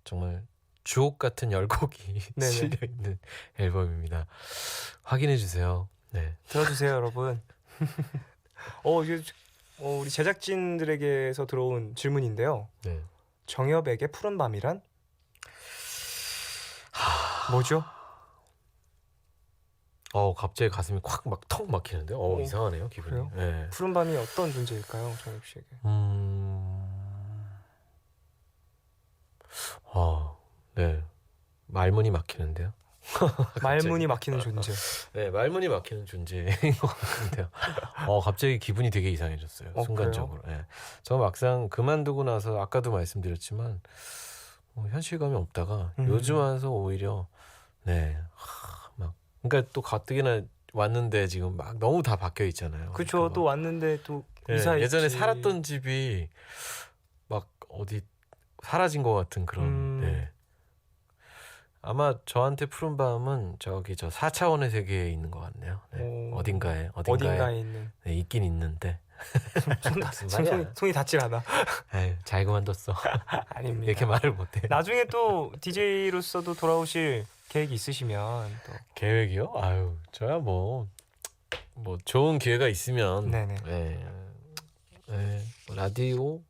정말 주옥 같은 10곡이 네네. 실려 있는 앨범입니다. 확인해 주세요. 네, 들어주세요 여러분. 이게 우리 제작진들에게서 들어온 질문인데요. 네. 정엽에게 푸른 밤이란? 뭐죠? 갑자기 가슴이 콱 막 턱 막히는데요. 이상하네요 기분이. 그래요? 네. 푸른 밤이 어떤 존재일까요, 정엽 씨에게? 네. 말문이 막히는데요. 말문이 막히는 존재. 네, 말문이 막히는 존재인 것 같은데요. 갑자기 기분이 되게 이상해졌어요. 순간적으로. 네. 저 막상 그만두고 나서 아까도 말씀드렸지만 현실감이 없다가 요즘 와서 오히려 그러니까 또 가뜩이나 왔는데 지금 막 너무 다 바뀌어 있잖아요. 그쵸. 그러니까 또 왔는데 또 네, 이사했지. 예전에 살았던 집이 막 어디 사라진 것 같은 그런. 네. 아마 저한테 푸른 밤은 저기 저 4차원의 세계에 있는 것 같네요. 네. 어딘가에 있는. 네, 있긴 있는데. 손이 닿질 않아. 에휴, 잘 그만뒀어. 아닙니다. 이렇게 말을 못해. 나중에 또 DJ로서도 돌아오실 계획이 있으시면 또. 계획이요? 아유, 저야 뭐 좋은 기회가 있으면 네네. 라디오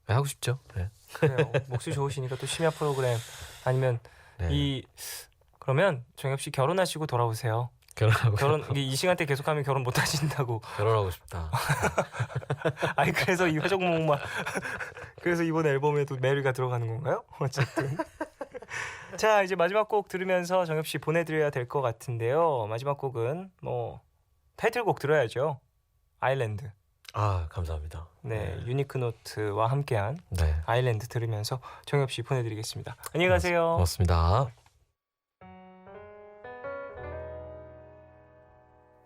하고 싶죠. 네. 그래요. 목소리 좋으시니까 또 심야 프로그램 아니면 네. 그러면 정엽 씨 결혼하시고 돌아오세요. 이 시간대 계속하면 결혼 못 하신다고. 결혼하고 싶다. 아니 그래서 이 회전목마 그래서 이번 앨범에도 메리가 들어가는 건가요? 어쨌든 자, 이제 마지막 곡 들으면서 정엽 씨 보내드려야 될 것 같은데요. 마지막 곡은 뭐 타이틀곡 들어야죠. 아일랜드. 아, 감사합니다. 네, 유니크노트와 함께한 네. 아일랜드 들으면서 정엽 씨 보내드리겠습니다. 안녕히 가세요. 고맙습니다.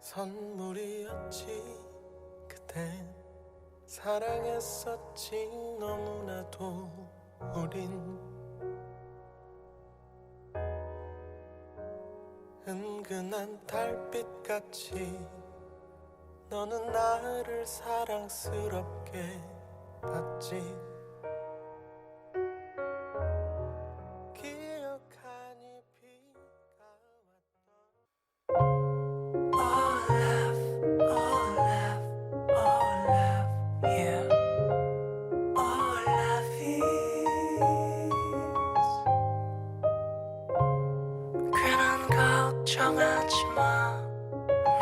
선물이었지 그땐 사랑했었지 너무나도 우린 은근한 달빛같이 너는 나를 사랑스럽게 봤지 기억하니 비가 왔던 All love, all love, all love, yeah. All love is 괜한 걱정하지 마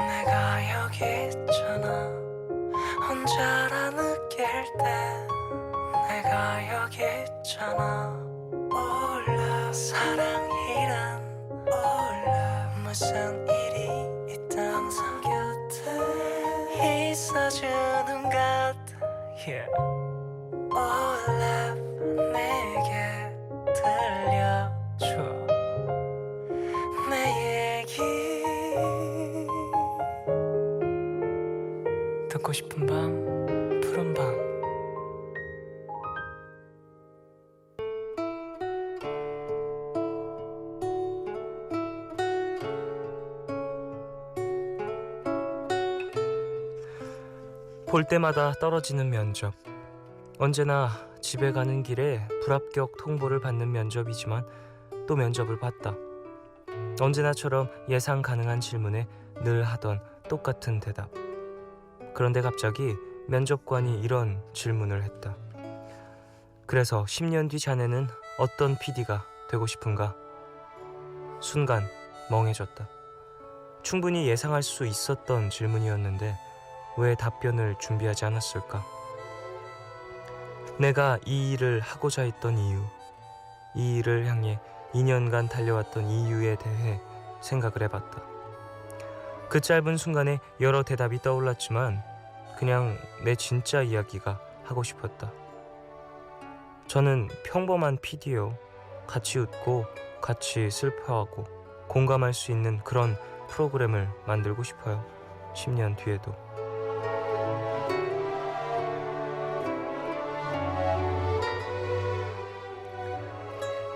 내가 여기 있잖아 혼자라 느낄 때 내가 여기 있잖아 All love 사랑이란 All love 무슨 일이 있든 항상 곁에 있어주는 것 yeah. All love 내게 들려줘 내 얘기 듣고 싶은 밤 푸른 밤 볼 때마다 떨어지는 면접. 언제나 집에 가는 길에 불합격 통보를 받는 면접이지만 또 면접을 봤다. 언제나처럼 예상 가능한 질문에 늘 하던 똑같은 대답. 그런데 갑자기 면접관이 이런 질문을 했다. 그래서 10년 뒤 자네는 어떤 PD가 되고 싶은가? 순간 멍해졌다. 충분히 예상할 수 있었던 질문이었는데 왜 답변을 준비하지 않았을까? 내가 이 일을 하고자 했던 이유, 이 일을 향해 2년간 달려왔던 이유에 대해 생각을 해봤다. 그 짧은 순간에 여러 대답이 떠올랐지만 그냥 내 진짜 이야기가 하고 싶었다. 저는 평범한 PD요. 같이 웃고 같이 슬퍼하고 공감할 수 있는 그런 프로그램을 만들고 싶어요. 10년 뒤에도.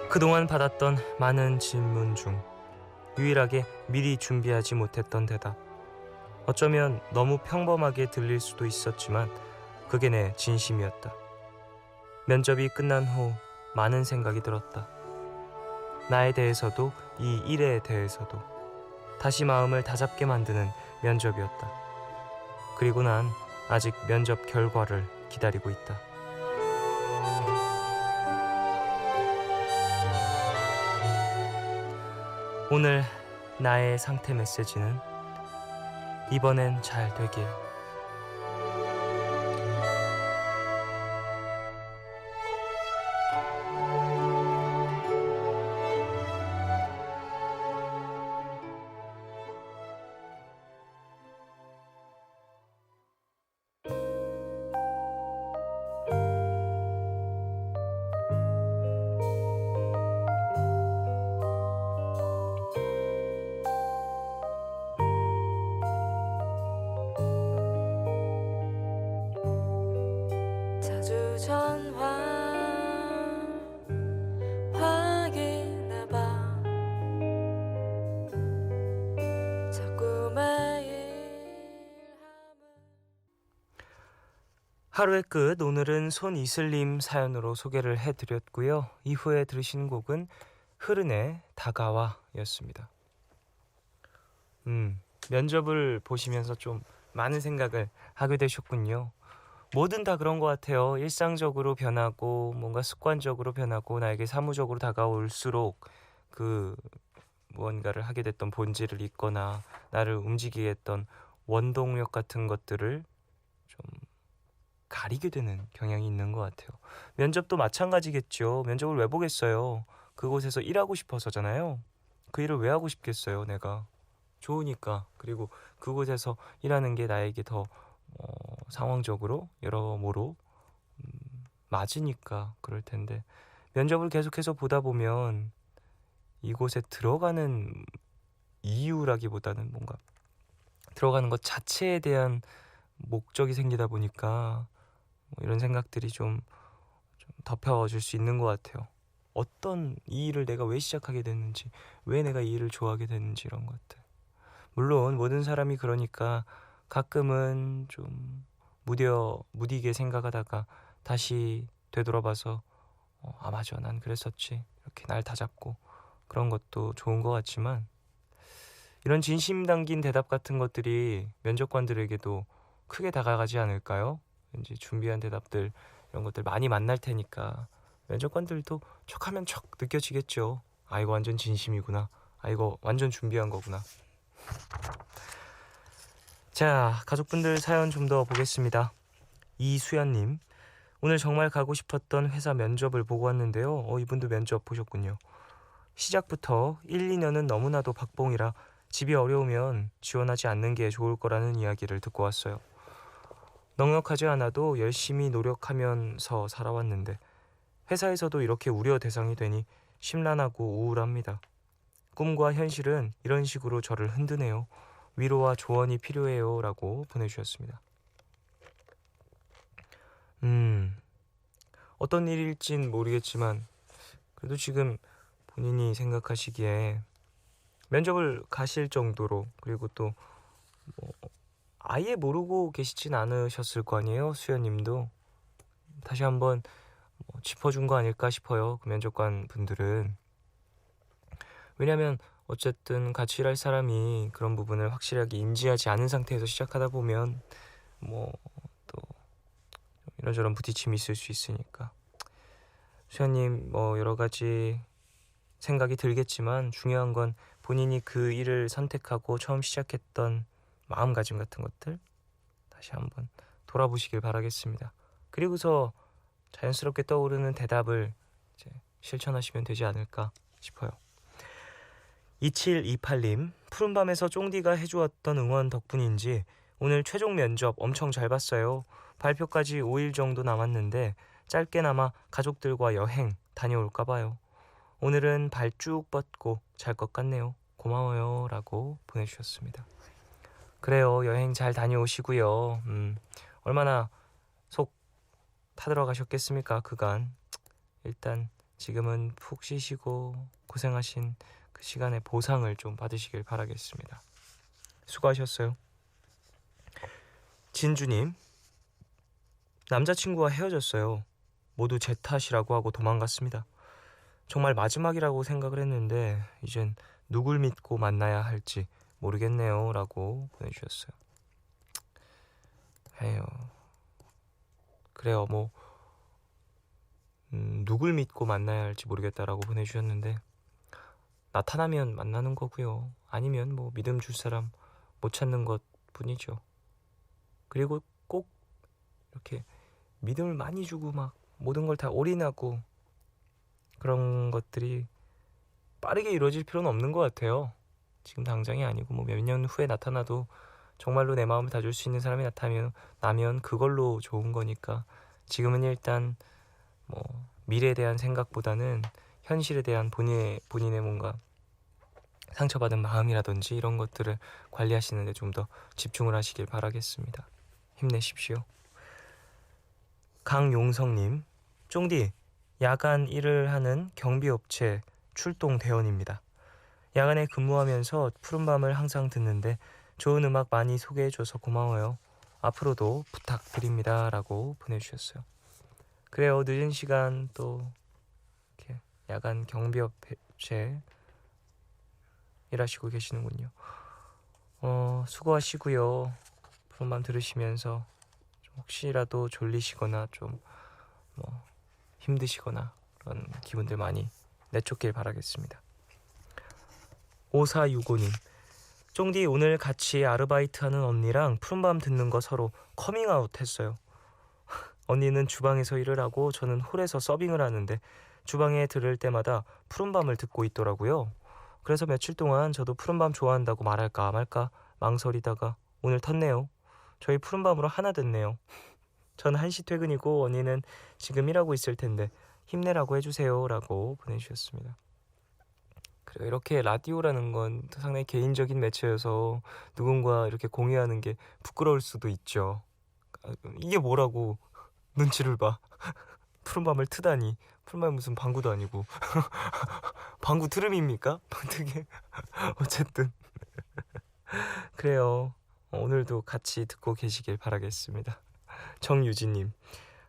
그동안 받았던 많은 질문 중 유일하게 미리 준비하지 못했던 대답. 어쩌면 너무 평범하게 들릴 수도 있었지만 그게 내 진심이었다. 면접이 끝난 후 많은 생각이 들었다. 나에 대해서도 이 일에 대해서도 다시 마음을 다잡게 만드는 면접이었다. 그리고 난 아직 면접 결과를 기다리고 있다. 오늘 나의 상태 메시지는 이번엔 잘 되길. 자주 전화 확인해봐 자꾸 매일 하루의 끝, 오늘은 손이슬님 사연으로 소개를 해드렸고요. 이후에 들으신 곡은 흐른의 다가와 였습니다. 면접을 보시면서 좀 많은 생각을 하게 되셨군요. 뭐든 다 그런 것 같아요. 일상적으로 변하고 뭔가 습관적으로 변하고 나에게 사무적으로 다가올수록 그 무언가를 하게 됐던 본질을 잊거나 나를 움직이게 했던 원동력 같은 것들을 좀 가리게 되는 경향이 있는 것 같아요. 면접도 마찬가지겠죠. 면접을 왜 보겠어요? 그곳에서 일하고 싶어서잖아요. 그 일을 왜 하고 싶겠어요, 내가. 좋으니까. 그리고 그곳에서 일하는 게 나에게 더 상황적으로 여러모로 맞으니까 그럴 텐데, 면접을 계속해서 보다 보면 이곳에 들어가는 이유라기보다는 뭔가 들어가는 것 자체에 대한 목적이 생기다 보니까 이런 생각들이 좀 덮여질 수 있는 것 같아요. 어떤 이 일을 내가 왜 시작하게 됐는지, 왜 내가 이 일을 좋아하게 됐는지, 이런 것들. 물론 모든 사람이 그러니까 가끔은 좀 무디게 생각하다가 다시 되돌아봐서 아 맞아, 난 그랬었지, 이렇게 날 다잡고 그런 것도 좋은 것 같지만, 이런 진심 담긴 대답 같은 것들이 면접관들에게도 크게 다가가지 않을까요? 왠지 준비한 대답들, 이런 것들 많이 만날 테니까 면접관들도 척하면 척 느껴지겠죠. 아 이거 완전 진심이구나, 아 이거 완전 준비한 거구나. 자, 가족분들 사연 좀 더 보겠습니다. 이수연님, 오늘 정말 가고 싶었던 회사 면접을 보고 왔는데요. 이분도 면접 보셨군요. 시작부터 1, 2년은 너무나도 박봉이라 집이 어려우면 지원하지 않는 게 좋을 거라는 이야기를 듣고 왔어요. 넉넉하지 않아도 열심히 노력하면서 살아왔는데 회사에서도 이렇게 우려 대상이 되니 심란하고 우울합니다. 꿈과 현실은 이런 식으로 저를 흔드네요. 위로와 조언이 필요해요. 라고 보내주셨습니다. 어떤 일일진 모르겠지만 그래도 지금 본인이 생각하시기에 면접을 가실 정도로, 그리고 또 아예 모르고 계시진 않으셨을 거 아니에요. 수연님도 다시 한번 짚어준 거 아닐까 싶어요. 그 면접관 분들은. 왜냐하면 어쨌든 같이 일할 사람이 그런 부분을 확실하게 인지하지 않은 상태에서 시작하다 보면 또 이런저런 부딪힘이 있을 수 있으니까. 수연님 여러 가지 생각이 들겠지만 중요한 건 본인이 그 일을 선택하고 처음 시작했던 마음가짐 같은 것들 다시 한번 돌아보시길 바라겠습니다. 그리고서 자연스럽게 떠오르는 대답을 이제 실천하시면 되지 않을까 싶어요. 2728님, 푸른밤에서 쫑디가 해주었던 응원 덕분인지 오늘 최종 면접 엄청 잘 봤어요. 발표까지 5일 정도 남았는데 짧게나마 가족들과 여행 다녀올까 봐요. 오늘은 발 쭉 뻗고 잘 것 같네요. 고마워요. 라고 보내주셨습니다. 그래요, 여행 잘 다녀오시고요. 얼마나 속 타들어 가셨겠습니까, 그간. 일단 지금은 푹 쉬시고 고생하신 그 시간의 보상을 좀 받으시길 바라겠습니다. 수고하셨어요. 진주님, 남자친구와 헤어졌어요. 모두 제 탓이라고 하고 도망갔습니다. 정말 마지막이라고 생각을 했는데 이젠 누굴 믿고 만나야 할지 모르겠네요. 라고 보내주셨어요. 에휴, 그래요, 누굴 믿고 만나야 할지 모르겠다라고 보내주셨는데 나타나면 만나는 거고요. 아니면 믿음 줄 사람 못 찾는 것 뿐이죠. 그리고 꼭 이렇게 믿음을 많이 주고 막 모든 걸 다 올인하고 그런 것들이 빠르게 이루어질 필요는 없는 것 같아요. 지금 당장이 아니고 몇 년 후에 나타나도 정말로 내 마음을 다 줄 수 있는 사람이 나타나면 그걸로 좋은 거니까 지금은 일단 미래에 대한 생각보다는 현실에 대한 본인의 뭔가 상처받은 마음이라든지 이런 것들을 관리하시는 데 좀 더 집중을 하시길 바라겠습니다. 힘내십시오. 강용성님, 쫑디, 야간 일을 하는 경비업체 출동 대원입니다. 야간에 근무하면서 푸른밤을 항상 듣는데 좋은 음악 많이 소개해줘서 고마워요. 앞으로도 부탁드립니다. 라고 보내주셨어요. 그래요, 늦은 시간 또 이렇게 야간 경비업체 일하시고 계시는군요. 수고하시고요. 푸른밤 들으시면서 좀 혹시라도 졸리시거나 좀 힘드시거나 그런 기분들 많이 내쫓길 바라겠습니다. 5465님, 쫑디, 오늘 같이 아르바이트하는 언니랑 푸른밤 듣는 거 서로 커밍아웃 했어요. 언니는 주방에서 일을 하고 저는 홀에서 서빙을 하는데 주방에 들을 때마다 푸른밤을 듣고 있더라고요. 그래서 며칠 동안 저도 푸른밤 좋아한다고 말할까 말까 망설이다가 오늘 텄네요. 저희 푸른밤으로 하나 됐네요. 전 1시 퇴근이고 언니는 지금 일하고 있을 텐데 힘내라고 해주세요 라고 보내주셨습니다. 그리고 이렇게 라디오라는 건 상당히 개인적인 매체여서 누군가 이렇게 공유하는 게 부끄러울 수도 있죠. 이게 뭐라고 눈치를 봐. 푸른밤을 트다니. 푸른밤이 무슨 방구도 아니고 방구 트름입니까? 되게 어쨌든 그래요. 오늘도 같이 듣고 계시길 바라겠습니다. 정유진님,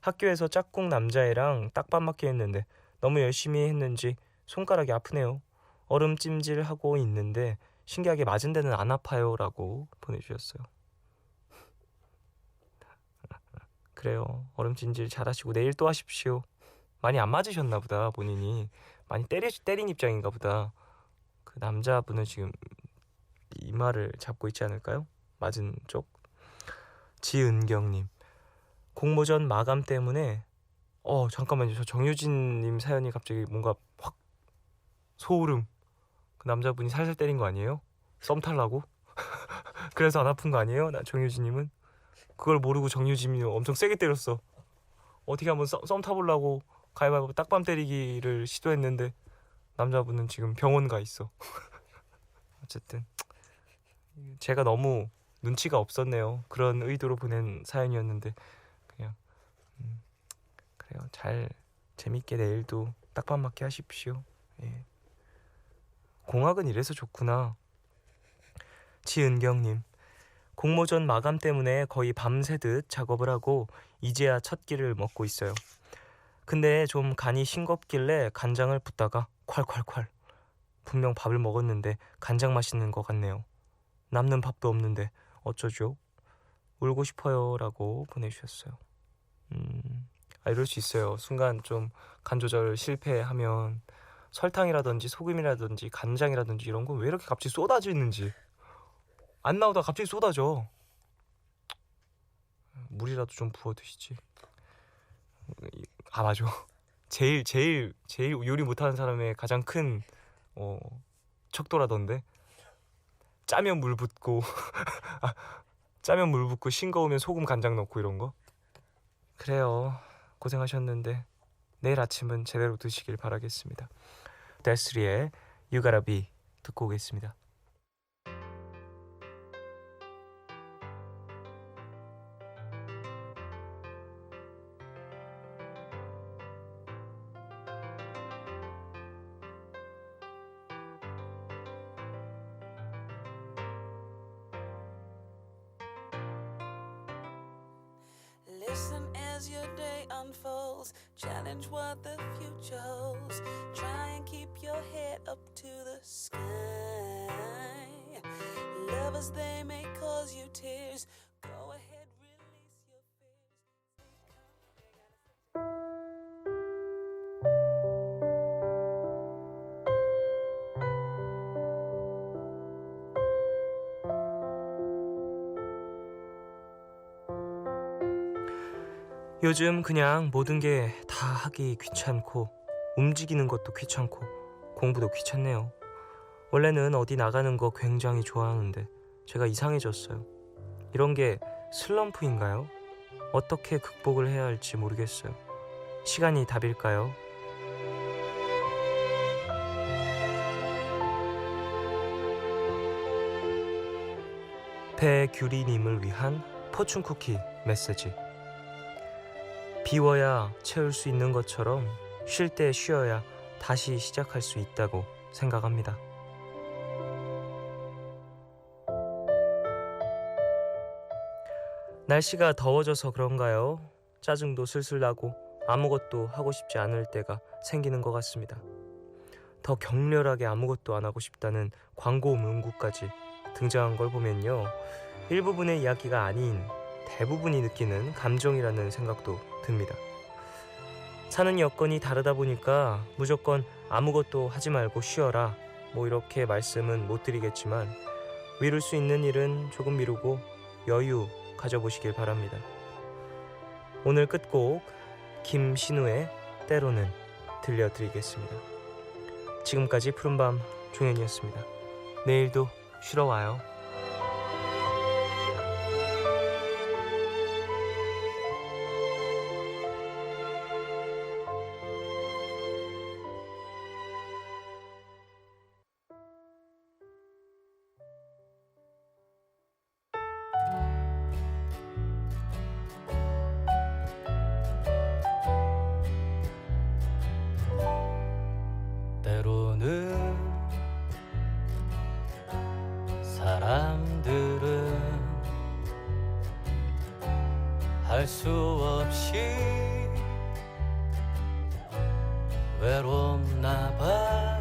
학교에서 짝꿍 남자애랑 딱밥 맞기 했는데 너무 열심히 했는지 손가락이 아프네요. 얼음 찜질하고 있는데 신기하게 맞은 데는 안 아파요 라고 보내주셨어요. 그래요. 얼음 찜질 잘하시고 내일 또 하십시오. 많이 안 맞으셨나 보다. 본인이 많이 때린 입장인가 보다. 그 남자분은 지금 이마를 잡고 있지 않을까요? 맞은 쪽. 지은경님, 공모전 마감 때문에 잠깐만요. 저 정유진님 사연이 갑자기 뭔가 확 소름. 그 남자분이 살살 때린 거 아니에요? 썸 타려고? 그래서 안 아픈 거 아니에요? 나 정유진님은 그걸 모르고 정유진이 엄청 세게 때렸어. 어떻게 한번 썸 타보려고 가위바위보 딱밤 때리기를 시도했는데 남자분은 지금 병원 가 있어. 어쨌든 제가 너무 눈치가 없었네요. 그런 의도로 보낸 사연이었는데 그냥 그래요. 잘 재밌게 내일도 딱밤 맞게 하십시오. 예. 공학은 이래서 좋구나. 지은경님, 공모전 마감 때문에 거의 밤새듯 작업을 하고 이제야 첫 끼를 먹고 있어요. 근데 좀 간이 싱겁길래 간장을 붓다가 콸콸콸. 분명 밥을 먹었는데 간장 맛있는 것 같네요. 남는 밥도 없는데 어쩌죠? 울고 싶어요 라고 보내주셨어요. 이럴 수 있어요. 순간 좀 간 조절 실패하면 설탕이라든지 소금이라든지 간장이라든지 이런 건 왜 이렇게 갑자기 쏟아지는지 안 나오다 갑자기 쏟아져. 물이라도 좀 부어 드시지. 아 맞아. 제일 요리 못하는 사람의 가장 큰 척도라던데. 짜면 물 붓고 짜면 물 붓고 싱거우면 소금 간장 넣고 이런 거. 그래요. 고생하셨는데 내일 아침은 제대로 드시길 바라겠습니다. 데스리의 You Gotta Be 듣고 오겠습니다. Listen as your day unfolds. Challenge what the future holds. Try and keep your head up to the sky. Lovers, they may cause you tears. Go ahead, release your fears. 요즘 그냥 모든 게 다 하기 귀찮고 움직이는 것도 귀찮고 공부도 귀찮네요. 원래는 어디 나가는 거 굉장히 좋아하는데 제가 이상해졌어요. 이런 게 슬럼프인가요? 어떻게 극복을 해야 할지 모르겠어요. 시간이 답일까요? 배규리님을 위한 포춘 쿠키 메시지. 비워야 채울 수 있는 것처럼 쉴 때 쉬어야 다시 시작할 수 있다고 생각합니다. 날씨가 더워져서 그런가요? 짜증도 슬슬 나고 아무것도 하고 싶지 않을 때가 생기는 것 같습니다. 더 격렬하게 아무것도 안 하고 싶다는 광고 문구까지 등장한 걸 보면요, 일부분의 이야기가 아닌 대부분이 느끼는 감정이라는 생각도 듭니다. 사는 여건이 다르다 보니까 무조건 아무것도 하지 말고 쉬어라, 뭐 이렇게 말씀은 못 드리겠지만 미룰 수 있는 일은 조금 미루고 여유 가져보시길 바랍니다. 오늘 끝곡 김신우의 때로는 들려드리겠습니다. 지금까지 푸른밤 종현이었습니다. 내일도 쉬러 와요. 때로는 사람들은 할 수 없이 외롭나 봐.